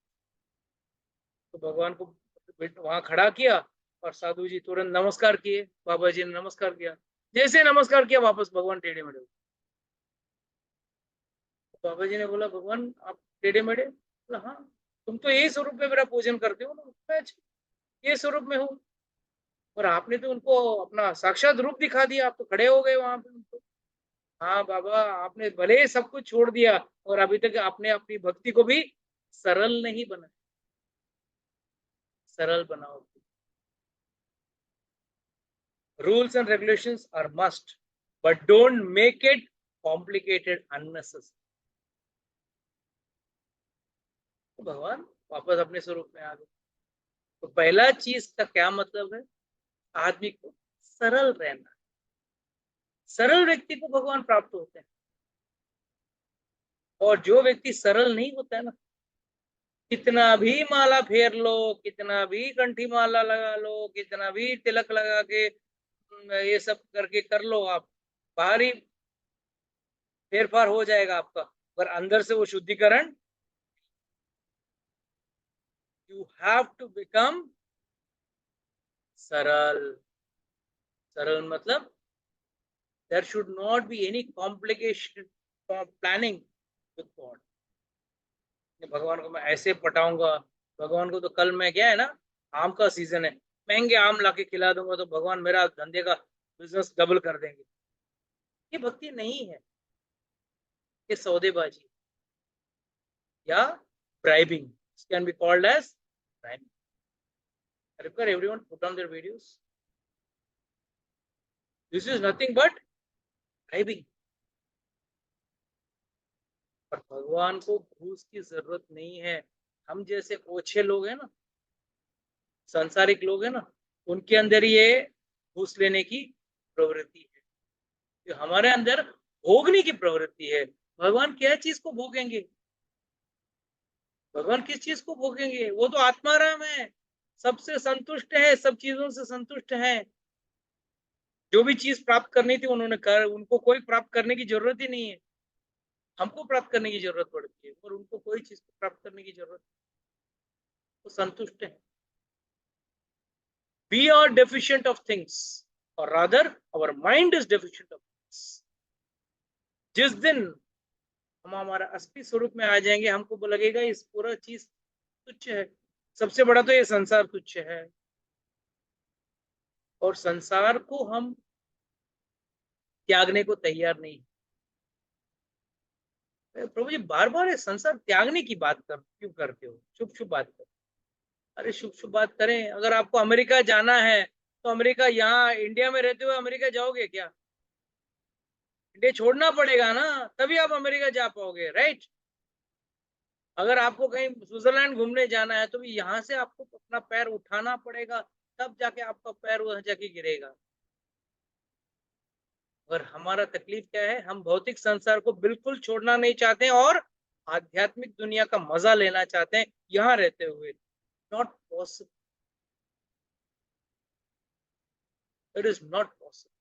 तो भगवान को वहां खड़ा किया और साधु जी तुरंत नमस्कार किए, बाबा जी ने नमस्कार किया, जैसे नमस्कार किया वापस भगवान टेढ़े मेढ़े। तो बाबा जी ने बोला, भगवान आप टेढ़े मेढ़े? बोला हाँ, तुम तो यही स्वरूप में मेरा पूजन करते हो ना। मैं ये स्वरूप में हूँ, और आपने तो उनको अपना साक्षात रूप दिखा दिया, आप तो खड़े हो गए वहां पे उनको। हाँ बाबा, आपने भले सब कुछ छोड़ दिया और अभी तक आपने अपनी भक्ति को भी सरल नहीं बनाया। सरल बनाओ। Rules and regulations are must, but don't make it complicated unnecessary. तो भगवान वापस अपने स्वरूप में आ गए। तो पहला चीज का क्या मतलब है? आदमी को सरल रहना। सरल व्यक्ति को भगवान प्राप्त होते हैं, और जो व्यक्ति सरल नहीं होता है ना, कितना भी माला फेर लो, कितना भी कंठी माला लगा लो, कितना भी तिलक लगा के ये सब करके कर लो आप, बाहरी फेर फार हो जाएगा आपका, पर अंदर से वो शुद्धिकरण। यू हैव टू बिकम सरल। सरल मतलब there should not be any complication for planning with God। भगवान को मैं ऐसे पटाऊंगा, भगवान को तो कल मैं क्या है ना, आम का सीजन है, महंगे आम लाके खिला दूंगा तो भगवान मेरा धंधे का बिजनेस डबल कर देंगे। ये भक्ति नहीं है, ये सौदेबाजी या bribing can be called as bribing. Require everyone put on their videos. This is nothing but bribing। और भगवान को घूस की जरूरत नहीं है। हम जैसे ओछे लोग हैं ना, सांसारिक लोग हैं ना, उनके अंदर ये घूस लेने की प्रवृत्ति है। जो हमारे अंदर भोगने की प्रवृत्ति है। भगवान क्या चीज को भोगेंगे? भगवान किस चीज को भोगेंगे? वो तो आत्माराम है, सबसे संतुष्ट है, सब चीजों से संतुष्ट है। जो भी चीज प्राप्त करनी थी उन्होंने कर, उनको कोई प्राप्त करने की जरूरत ही नहीं है। हमको प्राप्त करने की जरूरत पड़ती है, और उनको कोई चीज को प्राप्त करने की जरूरत, वो संतुष्ट है। We are deficient of things, or rather our mind is deficient of things। जिस दिन हम हमारा असली स्वरूप में आ जाएंगे, हमको लगेगा इस पूरा चीज तुच्छ है, सबसे बड़ा तो ये संसार तुच्छ है, और संसार को हम त्यागने को तैयार नहीं। प्रभु जी बार बार संसार त्यागने की बात क्यों करते हो? शुभ शुभ बात कर। अरे शुभ शुभ बात करें। अगर आपको अमेरिका जाना है तो अमेरिका, यहाँ इंडिया में रहते हुए अमेरिका जाओगे क्या? इंडिया छोड़ना पड़ेगा ना, तभी आप अमेरिका जा पाओगे, राइट? अगर आपको कहीं स्विट्जरलैंड घूमने जाना है तो भी यहाँ से आपको अपना पैर उठाना पड़ेगा, तब जाके आपका पैर वहां जाके गिरेगा। और हमारा तकलीफ क्या है? हम भौतिक संसार को बिल्कुल छोड़ना नहीं चाहते और आध्यात्मिक दुनिया का मजा लेना चाहते हैं यहाँ रहते हुए। Not possible, it is not possible.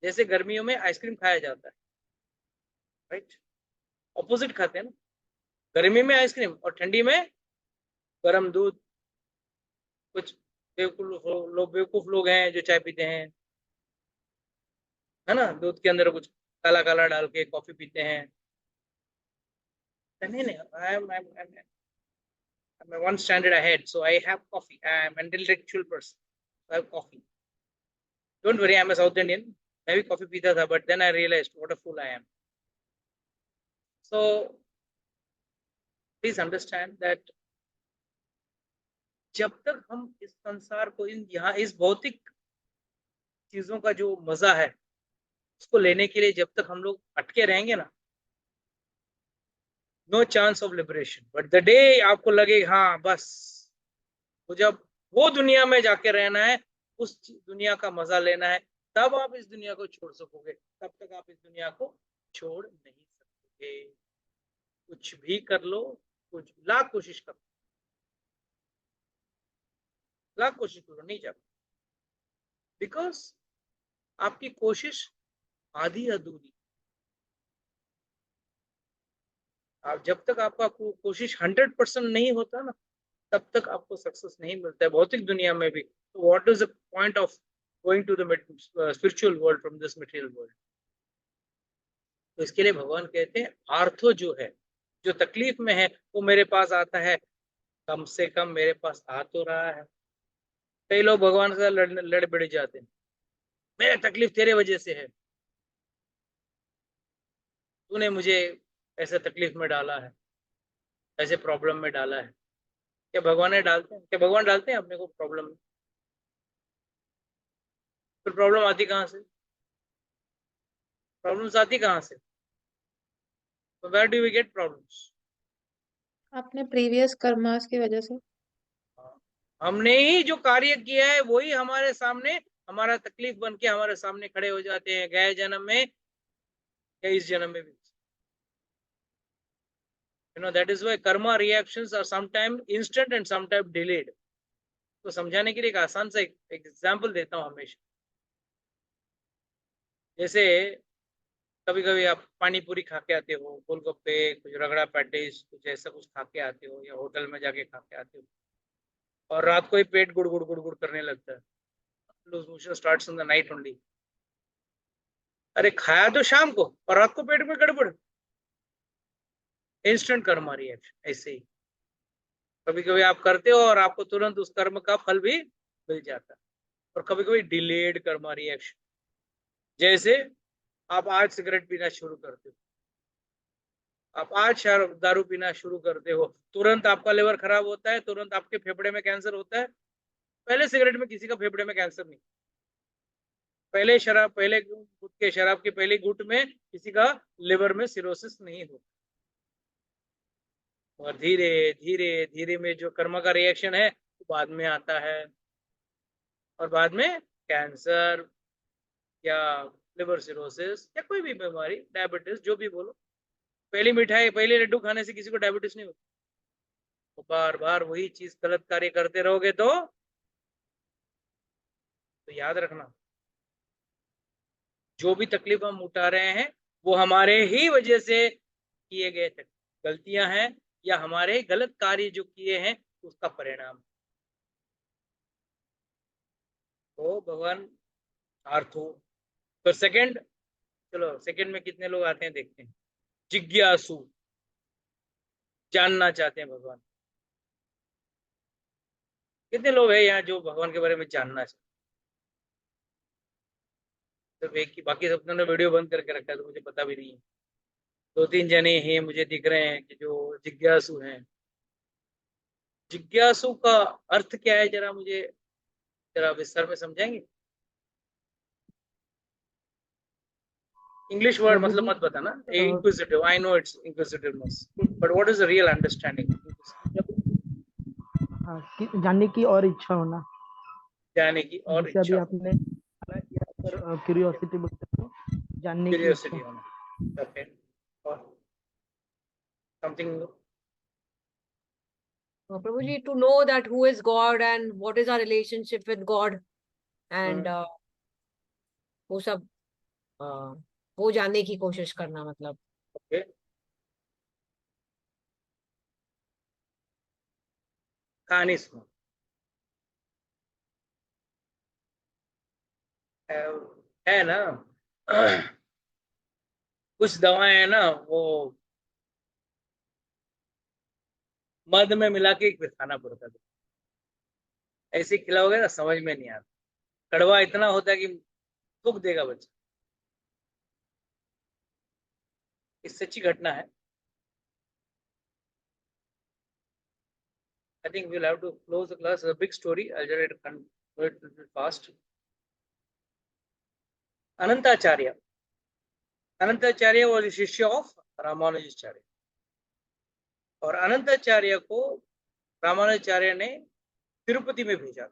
जैसे गर्मियों में आइसक्रीम खाया जाता है, राइट? ऑपोजिट खाते हैं ना, गर्मी में आइसक्रीम और ठंडी में गर्म दूध। कुछ बेवकूफ लोग हैं जो चाय पीते हैं, है ना, दूध के अंदर कुछ काला काला डाल के कॉफी पीते हैं। नहीं नहीं, I'm one standard ahead, so I have coffee. I'm an intellectual person, so I have coffee. Don't worry, I'm a South Indian. मैं भी कॉफी पीता था, but then I realized what a fool I am. So please understand that जब तक हम इस संसार को, यहाँ इस भौतिक चीजों का जो मजा है उसको लेने के लिए जब तक हम लोग अटके रहेंगे ना, no chance of liberation. But the day आपको लगे हाँ बस, तो जब वो दुनिया में जाके रहना है, उस दुनिया का मजा लेना है, तब आप इस दुनिया को छोड़ सकोगे। तब तक आप इस दुनिया को छोड़ नहीं सकते। कुछ भी कर लो, कुछ लाख कोशिश कर लो, लाख कोशिश करो, नहीं जा, बिकॉज आपकी कोशिश आधी अधूरी। आप जब तक आपका कोशिश 100% नहीं होता ना, तब तक आपको सक्सेस नहीं मिलता है भौतिक दुनिया में भी। तो what is the point of going to the spiritual world from this material world? तो इसके लिए भगवान कहते हैं आर्थो जो है, जो तकलीफ में है, वो मेरे पास आता है, कम से कम मेरे पास आ तो रहा है। कई लोग भगवान से लड़ बिड़ जाते हैं, मेरे तकलीफ तेरे वजह से है, तूने मुझे ऐसे तकलीफ में डाला है, ऐसे प्रॉब्लम में डाला है। क्या भगवान ने डालते हैं? क्या भगवान डालते हैं अपने को प्रॉब्लम में? फिर प्रॉब्लम आती कहाँ से? प्रॉब्लम्स आती कहाँ से? तो where do we get problems? अपने प्रीवियस कर्मास की वजह से। हमने ही जो कार्य किया है वही हमारे सामने, हमारा तकलीफ बन के हमारे सामने खड़े हो जाते हैं, गए जन्म में या इस जन्म में भी। that is why karma reactions are sometimes instant and sometimes delayed. तो समझाने के लिए एक आसान सा एग्जांपल देता हूँ हमेशा। जैसे कभी कभी आप पानी पूरी खा के आते हो, गोलगप्पे, कुछ रगड़ा पैटीज, कुछ ऐसा कुछ खा के आते हो, या होटल में जाके खा के आते हो, और रात को ही पेट गुड़ गुड़ गुड़ गुड़ करने लगता है, loose motion starts in the night only. अरे खाया तो शाम को और रात को पेट में गड़बड़, इंस्टेंट कर्म रिएक्शन। ऐसे ही कभी कभी आप करते हो और आपको तुरंत उस कर्म का फल भी मिल जाता है, और कभी कभी डिलेड कर्म रिएक्शन। जैसे आप आज सिगरेट पीना शुरू करते हो, आप आज दारू पीना शुरू करते हो, तुरंत आपका लिवर खराब होता है, तुरंत आपके फेफड़े में कैंसर होता है। पहले सिगरेट में किसी का फेफड़े में कैंसर नहीं, पहले गुट के शराब के पहले गुट में किसी का लिवर में सिरोसिस नहीं होता। और धीरे धीरे धीरे में जो कर्म का रिएक्शन है वो बाद में आता है, और बाद में कैंसर या लिवर सिरोसिस या कोई भी बीमारी, डायबिटीज, जो भी बोलो। पहली मिठाई, पहले लड्डू खाने से किसी को डायबिटीज नहीं होती। तो बार बार वही चीज गलत कार्य करते रहोगे तो याद रखना, जो भी तकलीफ हम उठा रहे हैं वो हमारे ही वजह से किए गए गलतियां हैं, या हमारे गलत कार्य जो किए हैं उसका परिणाम। तो भगवान आर्थो। तो सेकंड, चलो सेकंड में कितने लोग आते हैं देखते हैं। जिज्ञासु, जानना चाहते हैं भगवान। कितने लोग हैं यहाँ जो भगवान के बारे में जानना चाहते? सिर्फ एक ही, बाकी सब ने वीडियो बंद करके रखा है तो मुझे पता भी नहीं है। 2-3 जने ही मुझे दिख रहे हैं कि जो जिज्ञासु हैं। जिज्ञासु का अर्थ क्या है, जरा मुझे जरा विस्तार में समझाएंगे? इंग्लिश वर्ड मतलब मत बताना, inquisitive, I know it's inquisitiveness, but what is the real understanding? जानने की और इच्छा होना, जानने की और इच्छा। अभी आपने क्यूरियोसिटी बोलते हो, जानने की क्यूरियोसिटी होना। ओके, और something Prabhuji, to know that who is God and what is our relationship with God, and वो सब वो जानने की कोशिश करना, मतलब। ओके, कहानी सुनो। है ना, कुछ दवाएं है ना, वो मध में मिला के फिर खाना पड़ता है। ऐसे खिलाओगे ना समझ में नहीं आता, कड़वा इतना होता है कि थूक देगा बच्चा। इस सच्ची घटना है। I think we'll have to close the class. It's a big story. I'll try to convert it a little fast. Anantacharya. Anantacharya was a शिष्य of रामानुजाचार्य, और अनंताचार्य को रामानुजाचार्य ने तिरुपति में भेजा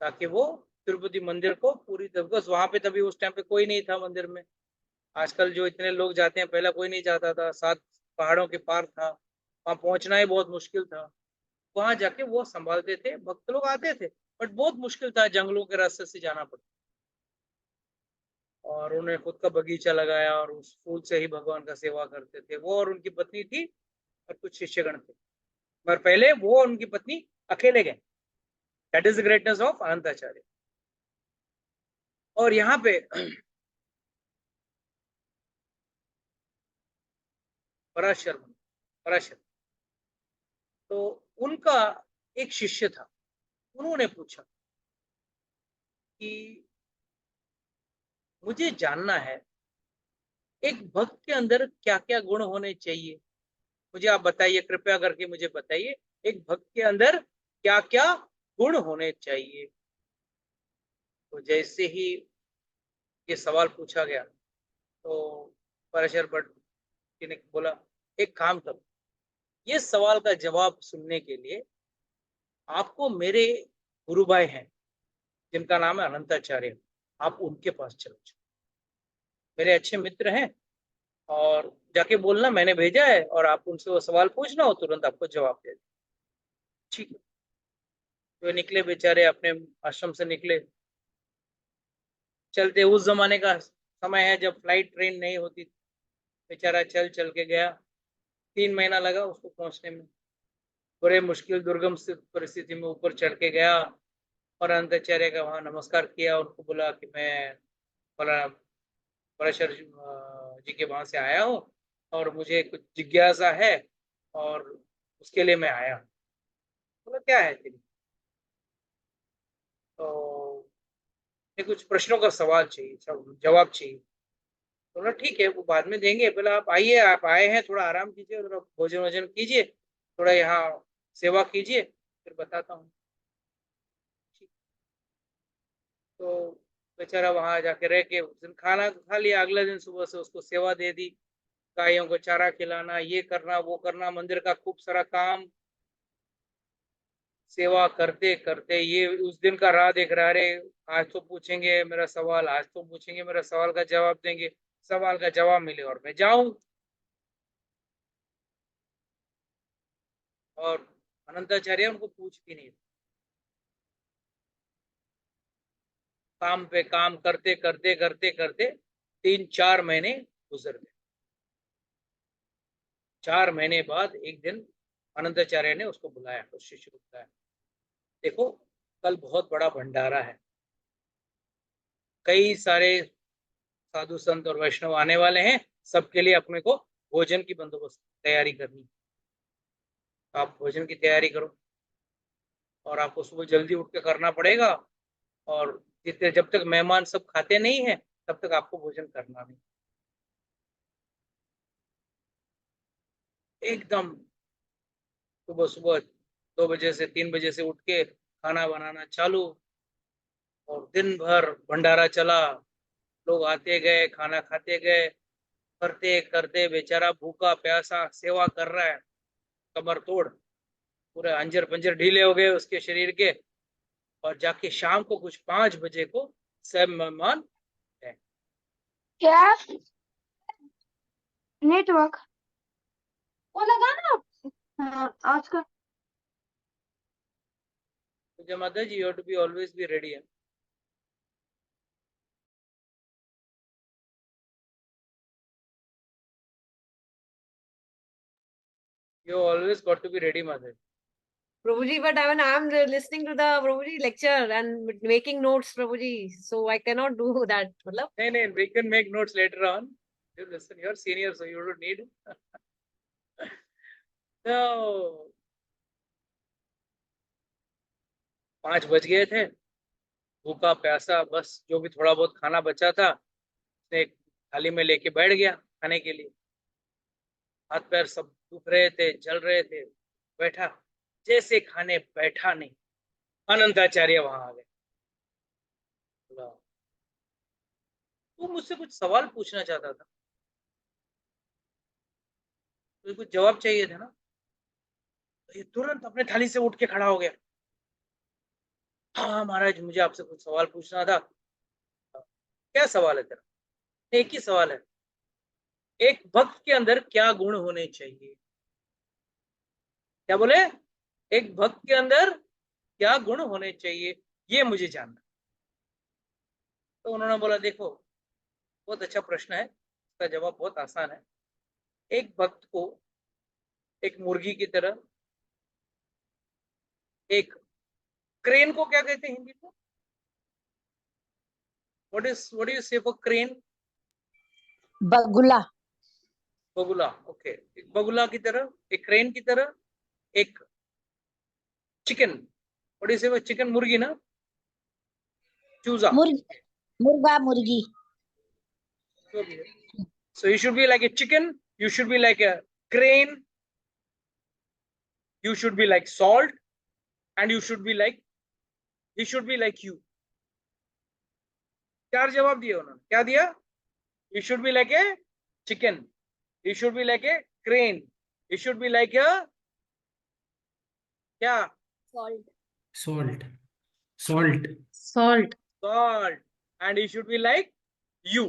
ताकि वो तिरुपति मंदिर को पूरी तरह, वहां पे तभी उस टाइम पे कोई नहीं था मंदिर में। आजकल जो इतने लोग जाते हैं, पहला कोई नहीं जाता था। 7 पहाड़ों के पार था, वहां पहुंचना ही बहुत मुश्किल था। वहां जाके वो संभालते थे, भक्त लोग आते थे, बट बहुत मुश्किल था, जंगलों के रास्ते से जाना पड़ता। और उन्हें खुद का बगीचा लगाया और उस फूल से ही भगवान का सेवा करते थे। वो और उनकी पत्नी थी और कुछ शिष्यगण थे, पर पहले वो और उनकी पत्नी अकेले गए। That is the greatness of Anantacharya. और यहाँ पे पराशर पराशर, तो उनका एक शिष्य था, उन्होंने पूछा कि मुझे जानना है एक भक्त के अंदर क्या क्या गुण होने चाहिए, मुझे आप बताइए, कृपया करके मुझे बताइए, एक भक्त के अंदर क्या क्या गुण होने चाहिए। तो जैसे ही ये सवाल पूछा गया तो पराशर भट्ट जी ने बोला, एक काम करो, ये सवाल का जवाब सुनने के लिए आपको मेरे गुरु भाई हैं जिनका नाम है अनंताचार्य, आप उनके पास चलो जाओ, मेरे अच्छे मित्र हैं, और जाके बोलना मैंने भेजा है और आप उनसे वो सवाल पूछना, हो तुरंत आपको जवाब दे दे। ठीक है। तो निकले बेचारे, अपने आश्रम से निकले, चलते, उस जमाने का समय है जब फ्लाइट ट्रेन नहीं होती थी। बेचारा चल चल के गया, 3 महीना लगा उसको पहुंचने में, बड़े मुश्किल दुर्गम परिस्थिति में ऊपर चढ़ के गया और अनंताचार्य का वहां नमस्कार किया, उनको बोला कि मैं पराशर जी के वहां से आया हूँ और मुझे कुछ जिज्ञासा है और उसके लिए मैं आया हूँ। बोला क्या है तेरी? तो कुछ प्रश्नों का सवाल चाहिए, जवाब चाहिए। बोला ठीक है, वो बाद में देंगे, पहले आप आइए, आप आए हैं, थोड़ा आराम कीजिए, थोड़ा भोजन वोजन कीजिए, थोड़ा यहाँ सेवा कीजिए, फिर बताता हूँ। तो बेचारा वहां जाके रह के उस दिन खाना खा लिया, अगले दिन सुबह से उसको सेवा दे दी, गायों को चारा खिलाना, ये करना वो करना, मंदिर का खूब सारा काम, सेवा करते करते ये उस दिन का राह देख रहा, अरे आज तो पूछेंगे मेरा सवाल, आज तो पूछेंगे मेरा सवाल का जवाब देंगे, सवाल का जवाब मिले और मैं जाऊं। और अनंताचार्य उनको पूछ भी नहीं, काम पे काम करते करते करते करते 3-4 महीने गुजर गए। 4 महीने बाद एक दिन अनंताचार्य ने उसको बुलाया, उस शिष्य को बुलाया, देखो कल बहुत बड़ा भंडारा है, कई सारे साधु संत और वैष्णव आने वाले हैं, सबके लिए अपने को भोजन की बंदोबस्त तैयारी करनी, आप भोजन की तैयारी करो और आपको सुबह जल्दी उठ के करना पड़ेगा, और जितने जब तक मेहमान सब खाते नहीं है तब तक आपको भोजन करना नहीं। एकदम सुबह सुबह 2 बजे से 3 बजे से उठ के खाना बनाना चालू, और दिन भर भंडारा चला, लोग आते गए, खाना खाते गए, करते करते बेचारा भूखा प्यासा सेवा कर रहा है, कमर तोड़, पूरे अंजर पंजर ढीले हो गए उसके शरीर के। और जाके शाम को कुछ 5 बजे को सब मेहमान है। क्या नेटवर्क वो लगाना? हाँ, आज का तो माता जी, you have to be always be ready है। You always got to be ready, mother. Prabhuji, but when I'm listening to the Prabhuji lecture and making notes, Prabhuji, so I cannot do that. मतलब No, we can make notes later on. You listen, you're senior, so you don't need. So 5 बज गए थे, भूखा प्यासा, बस जो भी थोड़ा बहुत खाना बचा था उसने एक थाली में लेके बैठ गया खाने के लिए, हाथ पैर सब दुख रहे थे, जल रहे थे, बैठा, जैसे खाने बैठा नहीं, अनंताचार्य वहां आ गए। बोला, तू मुझसे कुछ सवाल पूछना चाहता था, तुझे कुछ जवाब चाहिए था ना? तो ये तुरंत अपने थाली से उठ के खड़ा हो गया, हाँ महाराज, मुझे आपसे कुछ सवाल पूछना था। क्या सवाल है तेरा? एक ही सवाल है, एक भक्त के अंदर क्या गुण होने चाहिए? क्या बोले? एक भक्त के अंदर क्या गुण होने चाहिए, ये मुझे जानना। तो उन्होंने बोला देखो, बहुत अच्छा प्रश्न है, इसका जवाब बहुत आसान है। एक भक्त को एक मुर्गी की तरह, एक क्रेन को क्या कहते हैं हिंदी में? व्हाट डू यू से फॉर क्रेन? बगुला। बगुला, ओके। एक बगुला की तरह, एक क्रेन की तरह, एक चिकन, व्हाट डू यू से फॉर चिकन? मुर्गी ना, चूजा, मुर्गी, मुर्गा, मुर्गी। जो भी है। So you should be like a chicken, you should be like a crane, you should be like salt, and you should be like, he should be like you. चार जवाब दिए उन्होंने। क्या दिया? You should be like a chicken, you should be like a crane, you should be like a क्या? Salt. Salt. Salt. Salt. Salt, and you should be like you.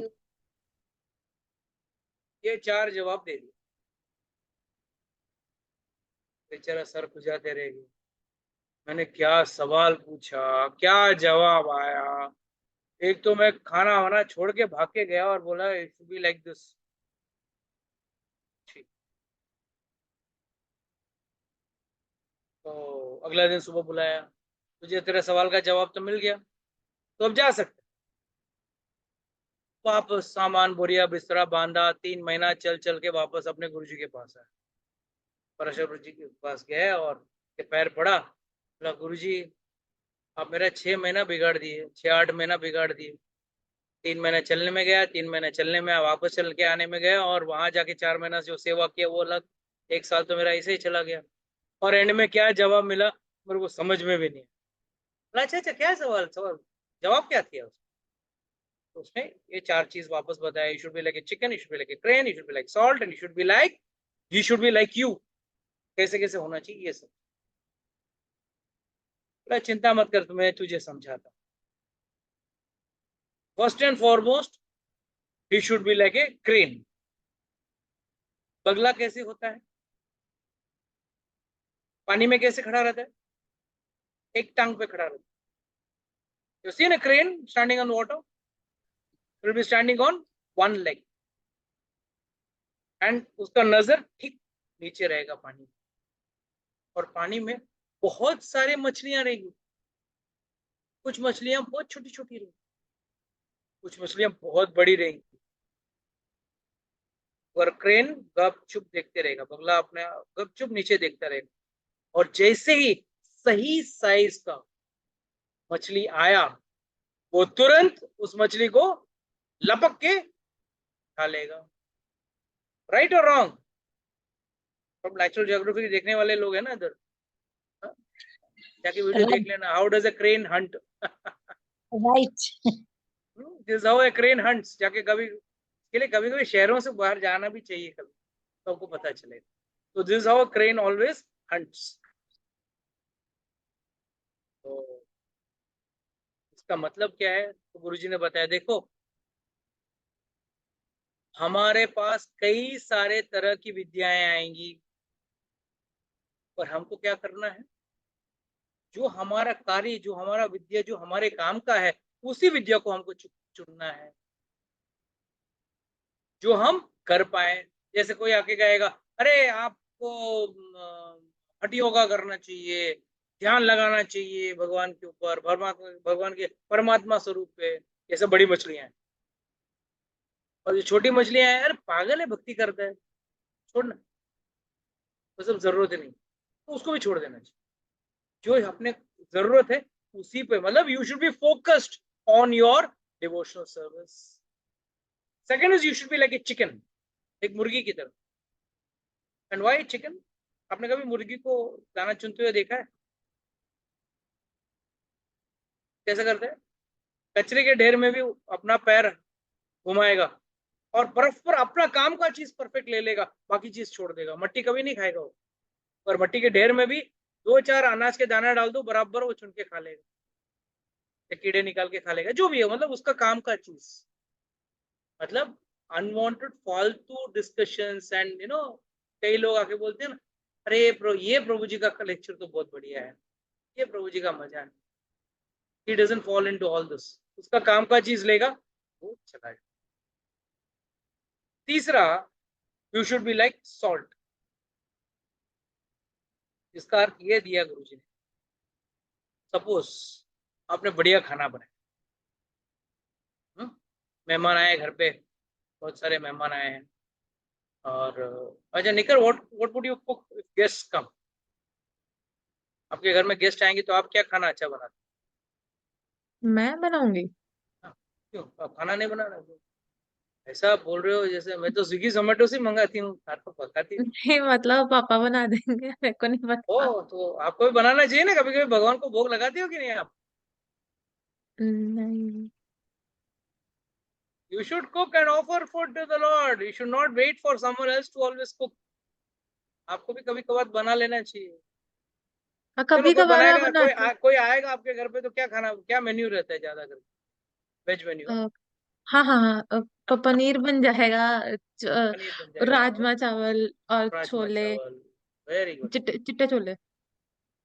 ये चार जवाब दे दिए। बेचारा सर खुजाते रह गए। मैंने क्या सवाल पूछा, क्या जवाब आया? एक तो मैं खाना वाना छोड़ के भाग के गया और बोला it should be like this. ठीक। तो अगला दिन सुबह बुलाया, तुझे तेरे सवाल का जवाब तो मिल गया, तो अब जा सकते। वापस सामान बोरिया बिस्तरा बांधा, 3 महीना चल चल के वापस अपने गुरुजी के पास आया। परशुराम गुरुजी के पास गया और के पैर पड़ा, बोला गुरुजी आप मेरा 6 महीना बिगाड़ दिए, 6-8 महीना बिगाड़ दिए। 3 महीने चलने में गया, 3 महीने चलने में वापस चल के आने में गया, और वहां जाके 4 महीना जो सेवा किया वो अलग, 1 साल तो मेरा ऐसे ही चला गया। और एंड में क्या जवाब मिला मेरे को समझ में भी नहीं। अच्छा अच्छा, क्या सवाल जवाब क्या था उसमें? तो उसने ये 4 चीज वापस बताया। You should be like a chicken, you should be like a crane, you should be like salt, and you should be like you. कैसे कैसे होना चाहिए ये सब। चिंता मत कर, तुम्हें तुझे समझाता। First and foremost, he should be like a crane. बगला कैसे होता है? पानी में कैसे खड़ा रहता है? एक टांग पे खड़ा रहता है। You see a crane standing on water? It will be standing on one leg. And उसका नजर ठीक नीचे रहेगा पानी में। और पानी में बहुत सारे मछलियां रहेंगी। कुछ मछलियां बहुत छोटी छोटी रहेंगी, कुछ मछलियां बहुत बड़ी रहेंगी। और क्रेन गपचुप देखते रहेगा, बगला अपने गपचुप नीचे देखता रहेगा। और जैसे ही सही साइज का मछली आया, वो तुरंत उस मछली को लपक के खा लेगा। राइट और रॉन्ग? सब नेचुरल ज्योग्राफी देखने वाले लोग हैं ना इधर, जाके वीडियो देख लेना। How does a crane Hunt? Right. This how a crane hunts. जाके कभी के लिए कभी कभी शहरों से बाहर जाना भी चाहिए, कभी तो आपको पता चलेगा। तो this how a crane always hunts. तो इसका मतलब क्या है? तो गुरुजी ने बताया देखो, हमारे पास कई सारे तरह की विद्याएं आएंगी, पर हमको क्या करना है? जो हमारा कार्य, जो हमारा विद्या, जो हमारे काम का है, उसी विद्या को हमको चुनना है जो हम कर पाए। जैसे कोई आके कहेगा अरे आपको हठ योगा करना चाहिए, ध्यान लगाना चाहिए भगवान के ऊपर, भगवान के परमात्मा स्वरूप पे, ये सब बड़ी मछलियां हैं। और जो छोटी मछलियां हैं, अरे पागल है, भक्ति करता है, छोड़ना, वो सब जरूरत नहीं, तो उसको भी छोड़ देना चाहिए। जो अपने जरूरत है उसी पे, मतलब you should be focused on your devotional service. Second is you should be like a chicken, एक मुर्गी की तरह। And why chicken? आपने कभी मुर्गी को दाना चुनते हुए देखा है? कैसे करते हैं? कचरे के ढेर में भी अपना पैर घुमाएगा और बर्फ पर अपना काम का चीज परफेक्ट ले लेगा, बाकी चीज छोड़ देगा। मट्टी कभी नहीं खाएगा वो, पर मट्टी के ढेर में भी 2-4 अनाज के दाना डाल दो, बराबर वो चुन के खा लेगा, कीड़े निकाल के खा लेगा, जो भी है, मतलब उसका काम का चीज। मतलब अनवांटेड फालतू डिस्कशंस एंड कई लोग आके बोलते हैं ना, अरे ये प्रभु जी का लेक्चर तो बहुत बढ़िया है, ये प्रभु जी का मजा है। He doesn't fall into all this. उसका काम का चीज लेगा, वो चला जाए। तीसरा, you should be like salt. इसका अर्थ ये दिया गुरुजी ने, सपोज आपने बढ़िया खाना बनाया, मेहमान आए घर पे, बहुत सारे मेहमान आए हैं, और अच्छा निकर, what would you cook if guest come? आपके घर में गेस्ट आएंगे तो आप क्या खाना अच्छा बनाते मैं बनाऊंगी। हैं? क्यों आप खाना नहीं बना रहे? ऐसा आप बोल रहे हो जैसे मैं तो स्विगी जोमेटो से मंगाती हूँ, घर पर पकाती नहीं। नहीं मतलब पापा बना देंगे, मेरे को नहीं पता। ओ तो आपको भी बनाना चाहिए ना, कभी कभी भगवान को भोग लगाते हो कि नहीं आप? नहीं। You should cook and offer food to the Lord. You should not wait for someone else to always cook. आपको भी कभी कभार बना लेना चाहिए। हाँ, चलो कभी कोई कभार मैं बनाएगा, बनाती हूँ। कोई आएगा आपके घर पे तो क्या खाना, क्या मेन्यू रहता है ज्यादा करके? वेज मेन्यू, अ, हाँ हाँ हाँ, पनीर बन जाएगा, पनीर बन जाएगा, राजमा चावल और राजमा छोले, चावल, वेरी गुड। चिट्टे चिट्टे छोले,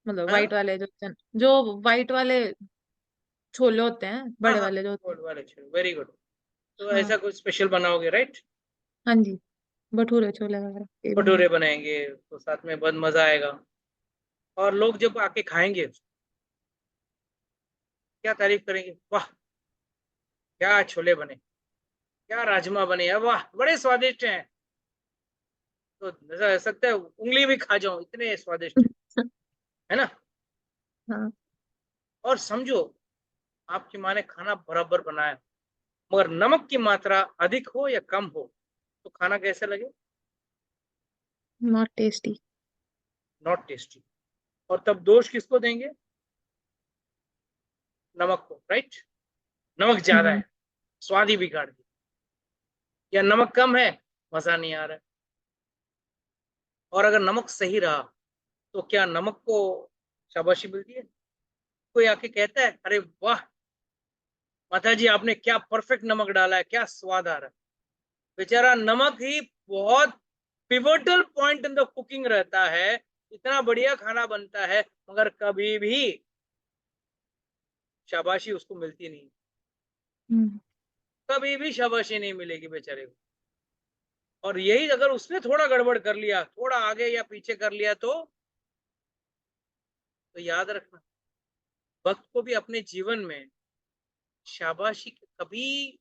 मतलब हाँ, वाइट वाले जो वाइट वाले छोले होते हैं, हाँ बड़े हाँ, वाले जो होते हैं। Good, very good, very good. तो हाँ ऐसा कुछ स्पेशल बनाओगे, राइट? हाँ जी, भटूरे छोले वगैरह ये बनेंगे। भटूरे बनाएंगे तो साथ में बहुत मजा आएगा, और लोग जब आके खाएंगे क्या तारीफ करेंगे, वाह क्या छोले बने, क्या राजमा बने, वाह बड़े स्वादिष्ट हैं। तो ऐसा हो सकता है उंगली भी खा जाऊं, इतने स्वादिष्ट है ना। हाँ। और समझो आपकी माँ ने खाना बराबर बनाया, मगर नमक की मात्रा अधिक हो या कम हो तो खाना कैसे लगे? Not tasty. Not tasty. और तब दोष किसको देंगे? नमक को, राइट? नमक ज्यादा हम्म। है, स्वाद ही बिगाड़ दिया, या नमक कम है, मजा नहीं आ रहा है। और अगर नमक सही रहा तो क्या नमक को शाबाशी मिलती है? कोई आके कहता है अरे वाह माता जी आपने क्या परफेक्ट नमक डाला है, क्या स्वाद आ रहा है। बेचारा नमक ही बहुत pivotal point in the cooking रहता है, इतना बढ़िया खाना बनता है मगर कभी भी शाबाशी उसको मिलती नहीं, हम्म। कभी भी शाबाशी नहीं मिलेगी बेचारे को। और यही अगर उसने थोड़ा गड़बड़ कर लिया, थोड़ा आगे या पीछे कर लिया तो याद रखना, भक्त को भी अपने जीवन में शाबाशी की कभी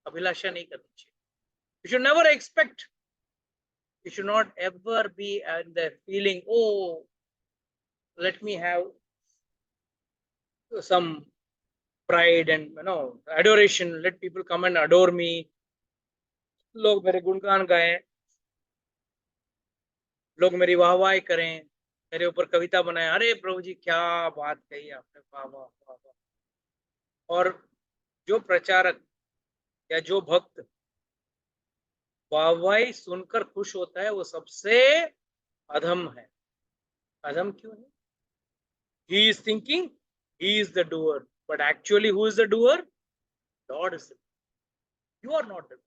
अभिलाषा नहीं करनी चाहिए। You should never expect, you should not ever be in the feeling, oh, let me have some pride and adoration, let people come and adore me, लोग मेरे गुणगान गाएं, लोग मेरी वाहवाही करें, मेरे ऊपर कविता बनाए, अरे प्रभु जी क्या बात कही आपने, वाह वाह वाह वाह। और जो प्रचारक या जो भक्त वाहवाही सुनकर खुश होता है वो सबसे अधम है। अधम क्यों है? He is thinking he is the doer, but actually who is the doer? Lord is the doer. You are not the doer.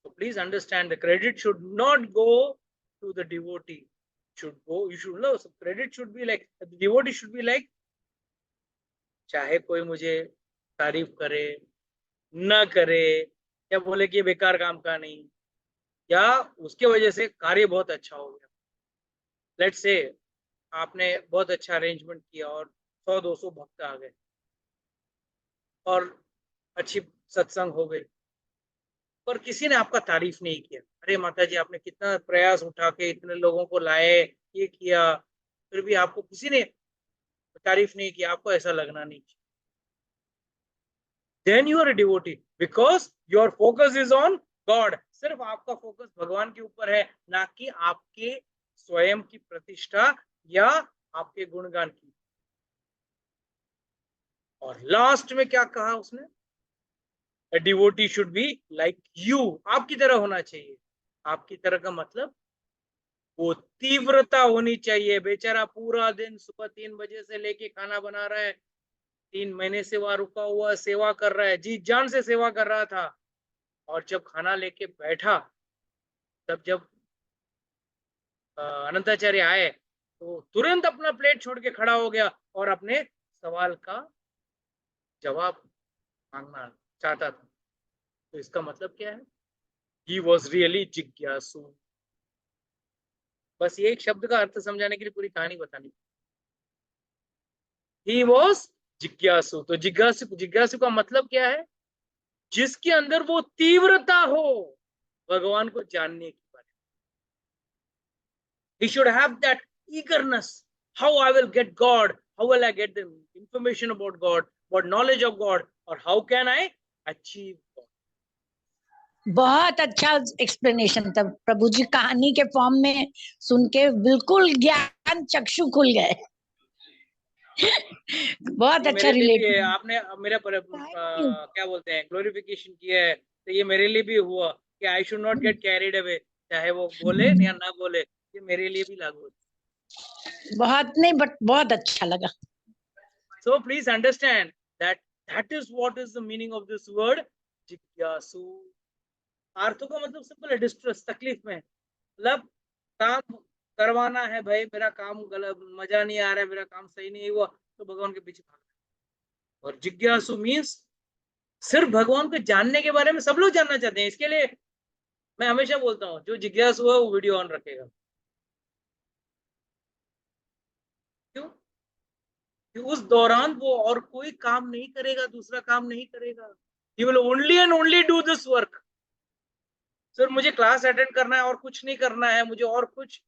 So please understand, the credit should not go to the devotee. Should go, you should know, so credit should be like, the devotee should be like, चाहे कोई मुझे तारीफ करे न करे या बोले कि बेकार काम का नहीं, या उसके वजह से कार्य बहुत अच्छा हो गया, लेट्स से आपने बहुत अच्छा अरेंजमेंट किया और 100-200 भक्त आ गए और अच्छी सत्संग हो गई, पर किसी ने आपका तारीफ नहीं किया, अरे माता जी आपने कितना प्रयास उठा के इतने लोगों को लाए, ये किया, फिर भी आपको किसी ने तारीफ नहीं किया, आपको ऐसा लगना नहीं चाहिए। Then you are a devotee because your focus is on God. सिर्फ आपका फोकस भगवान के ऊपर है, ना कि आपके स्वयं की प्रतिष्ठा या आपके गुणगान की। और लास्ट में क्या कहा उसने? A devotee should be like you. आपकी तरह होना चाहिए। आपकी तरह का मतलब वो तीव्रता होनी चाहिए। बेचारा पूरा दिन सुबह 3 बजे से लेके खाना बना रहा है, 3 महीने से वहां रुका हुआ सेवा कर रहा है, जी जान से सेवा कर रहा था। और जब खाना लेके बैठा, तब जब अनंताचार्य आए तो तुरंत अपना प्लेट छोड़ के खड़ा हो गया और अपने सवाल का जवाब मांगना चाहता था। तो इसका मतलब क्या है? ही वॉज रियली जिज्ञासु। बस ये एक शब्द का अर्थ समझाने के लिए पूरी कहानी बतानी। ही वॉज जिज्ञासु। तो जिज्ञासु, जिज्ञासु का मतलब क्या है? जिसके अंदर वो तीव्रता हो भगवान को जानने की बारे में। He should have that eagerness. How I will get God? How will I get the information about God? What knowledge of God? Or how can I achieve God? बहुत अच्छा एक्सप्लेनेशन था प्रभु जी, कहानी के फॉर्म में सुन के बिल्कुल ज्ञान चक्षु खुल गए। बहुत अच्छा मेरे लिए भी रिलेटेड। आपने मेरा क्या बोलते हैं ग्लोरिफिकेशन किया है, तो ये मेरे लिए भी हुआ कि I should not get carried away, चाहे वो बोले या ना बोले, ये मेरे लिए भी लागू होता। बहुत नहीं, बट बहुत अच्छा लगा। So please understand that is what is the meaning of this word जिज्ञासु। आर्थो का मतलब सिंपल है, डिस्ट्रेस, तकलीफ में, मतलब काम करवाना है भाई, मेरा काम गलत, मजा नहीं आ रहा है, मेरा काम सही नहीं हुआ, तो भगवान के पीछे भागना। और जिज्ञासु मीन्स सिर्फ भगवान को जानने के बारे में सब लोग जानना चाहते हैं। इसके लिए मैं हमेशा बोलता हूँ, जो जिज्ञासु है वो वीडियो ऑन रखेगा। क्यों? कि उस दौरान वो और कोई काम नहीं करेगा, दूसरा काम नहीं करेगा। He will only and only do this work. Sir मुझे क्लास अटेंड करना है और कुछ नहीं करना है, मुझे और कुछ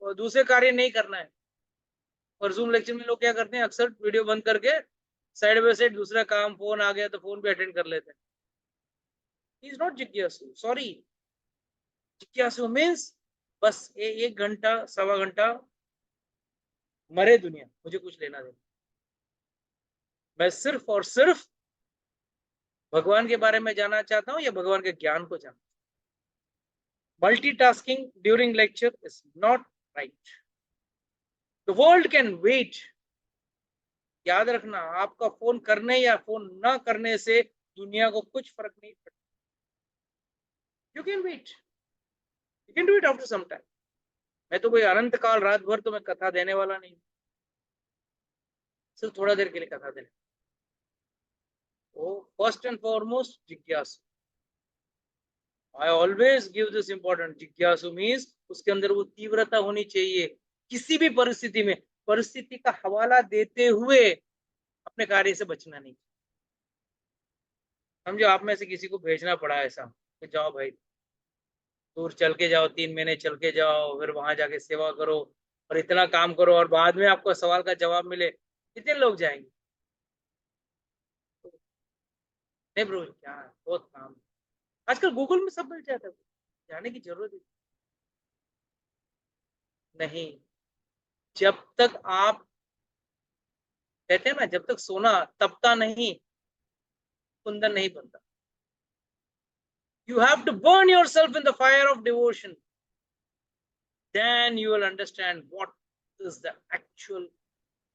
दूसरे कार्य नहीं करना है। और जूम लेक्चर में लोग क्या करते हैं, अक्सर वीडियो बंद करके साइड बाय साइड दूसरा काम, फोन आ गया तो फोन पे अटेंड कर लेते हैं। He is not जिज्ञासु, सॉरी। जिज्ञासु मीन्स बस 1 घंटा, 1.25 घंटा मरे दुनिया, मुझे कुछ लेना देना, मैं सिर्फ और सिर्फ भगवान के बारे में जानना चाहता हूं या भगवान के ज्ञान को जानना। Multitasking during lecture is not right. The world can wait. याद रखना, आपका फोन करने या फोन ना करने से दुनिया को कुछ फर्क नहीं पड़ता। You can wait. You can do it after some time. मैं तो कोई अनंत काल रात भर तो मैं कथा देने वाला नहीं, सिर्फ थोड़ा देर के लिए कथा देने। तो फर्स्ट एंड फॉरमोस्ट जिज्ञासु। I always give this important. जिज्ञासु मीन्स उसके अंदर वो तीव्रता होनी चाहिए, किसी भी परिस्थिति में परिस्थिति का हवाला देते हुए अपने कार्य से बचना नहीं। समझो आप में से किसी को भेजना पड़ा ऐसा कि जाओ भाई दूर चल के जाओ, 3 महीने चल के जाओ, फिर वहां जाके सेवा करो और इतना काम करो और बाद में आपको सवाल का जवाब मिले, कितने लोग जाएंगे? नहीं ब्रो, क्या बहुत काम, आजकल गूगल में सब मिल जाता है, जाने की जरूरत नहीं। जब तक आप कहते हैं ना, जब तक सोना तपता नहीं कुंदन नहीं बनता। You have to burn yourself in the fire of devotion. Then you will understand what is the actual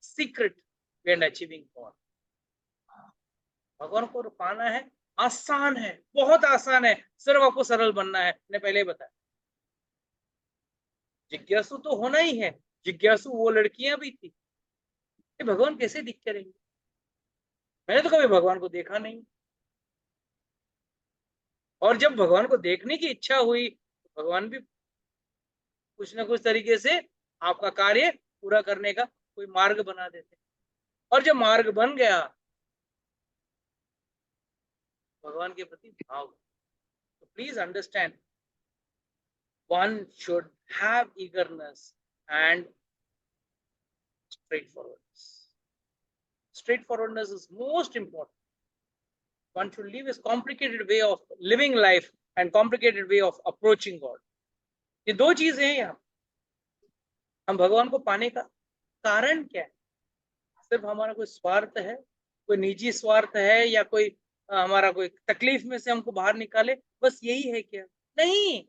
secret behind achieving God. भगवान को पाना है, आसान है, बहुत आसान है, सिर्फ आपको सरल बनना है। मैंने पहले ही बताया, जिज्ञासु तो होना ही है। जिज्ञासु वो लड़कियां भी थी, भगवान कैसे दिखते रहेंगे? मैंने तो कभी भगवान को देखा नहीं, और जब भगवान को देखने की इच्छा हुई तो भगवान भी कुछ ना कुछ तरीके से आपका कार्य पूरा करने का कोई मार्ग बना देते। और जब मार्ग बन गया भगवान के प्रति भाव, तो please understand, one should have eagerness and straightforwardness. Straightforwardness is most important. One should live a complicated way of living life and complicated way of approaching God. ये दो चीजें हैं यहाँ। हम भगवान को पाने का कारण क्या है? सिर्फ हमारा कोई स्वार्थ है, कोई निजी स्वार्थ है, या कोई हमारा कोई तकलीफ में से हमको बाहर निकाले, बस यही है क्या? नहीं।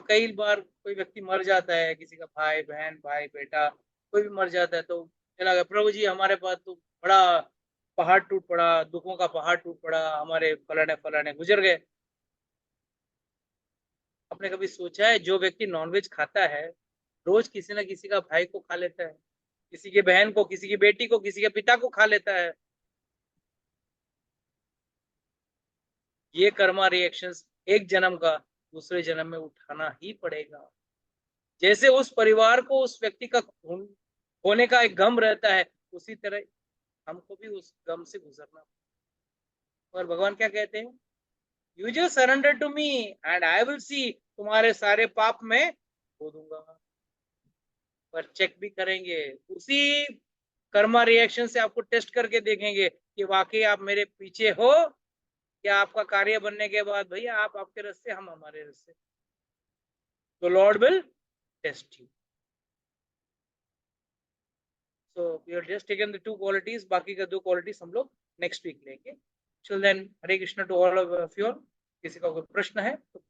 कई बार कोई व्यक्ति मर जाता है, किसी का भाई बहन, भाई बेटा, कोई भी मर जाता है तो लगा प्रभु जी हमारे पास तो बड़ा पहाड़ टूट पड़ा, दुखों का पहाड़ टूट पड़ा, हमारे फलाने फलाने गुजर गए। आपने कभी सोचा है जो व्यक्ति नॉनवेज खाता है रोज किसी ना किसी का भाई को खा लेता है, किसी की बहन को, किसी की बेटी को, किसी के पिता को खा लेता है। ये कर्मा रिएक्शंस एक जन्म का दूसरे जन्म में उठाना ही पड़ेगा। जैसे उस परिवार को उस व्यक्ति का होने का एक गम रहता है, उसी तरह हमको भी उस गम से गुजरना। और भगवान क्या कहते हैं, you just surrender to me and I will see, तुम्हारे सारे पाप मैं धो दूंगा। पर चेक भी करेंगे, उसी कर्मा रिएक्शन से आपको टेस्ट करके देखेंगे कि वाकई आप मेरे पीछे हो, या आपका कार्य बनने के बाद भैया आप आपके रास्ते, हम हमारे रास्ते। तो Lord will test you. So we have just taken the 2 qualities, बाकी का 2 qualities हम लोग नेक्स्ट वीक लेंगे। Till then, Hare Krishna to all of you all। किसी का कोई प्रश्न है तो